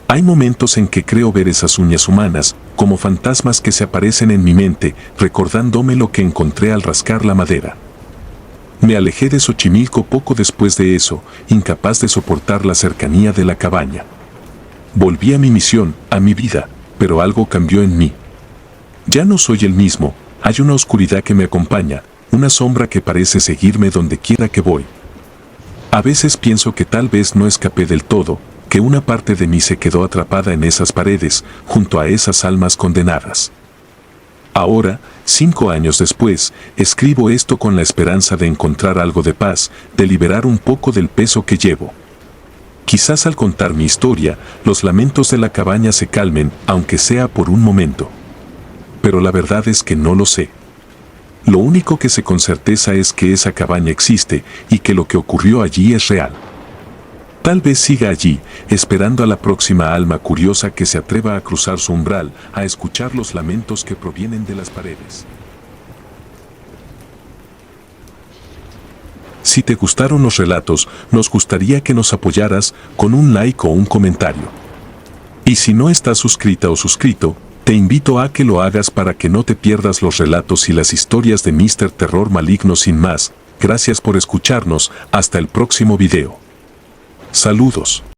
Hay momentos en que creo ver esas uñas humanas, como fantasmas que se aparecen en mi mente, recordándome lo que encontré al rascar la madera. Me alejé de Xochimilco poco después de eso, incapaz de soportar la cercanía de la cabaña. Volví a mi misión, a mi vida, pero algo cambió en mí. Ya no soy el mismo, hay una oscuridad que me acompaña, una sombra que parece seguirme donde quiera que voy. A veces pienso que tal vez no escapé del todo, que una parte de mí se quedó atrapada en esas paredes, junto a esas almas condenadas. Ahora, 5 años después, escribo esto con la esperanza de encontrar algo de paz, de liberar un poco del peso que llevo. Quizás al contar mi historia, los lamentos de la cabaña se calmen, aunque sea por un momento. Pero la verdad es que no lo sé. Lo único que sé con certeza es que esa cabaña existe y que lo que ocurrió allí es real. Tal vez siga allí, esperando a la próxima alma curiosa que se atreva a cruzar su umbral, a escuchar los lamentos que provienen de las paredes. Si te gustaron los relatos, nos gustaría que nos apoyaras con un like o un comentario. Y si no estás suscrita o suscrito, te invito a que lo hagas para que no te pierdas los relatos y las historias de Mr. Terror Maligno. Sin más, gracias por escucharnos, hasta el próximo video. Saludos.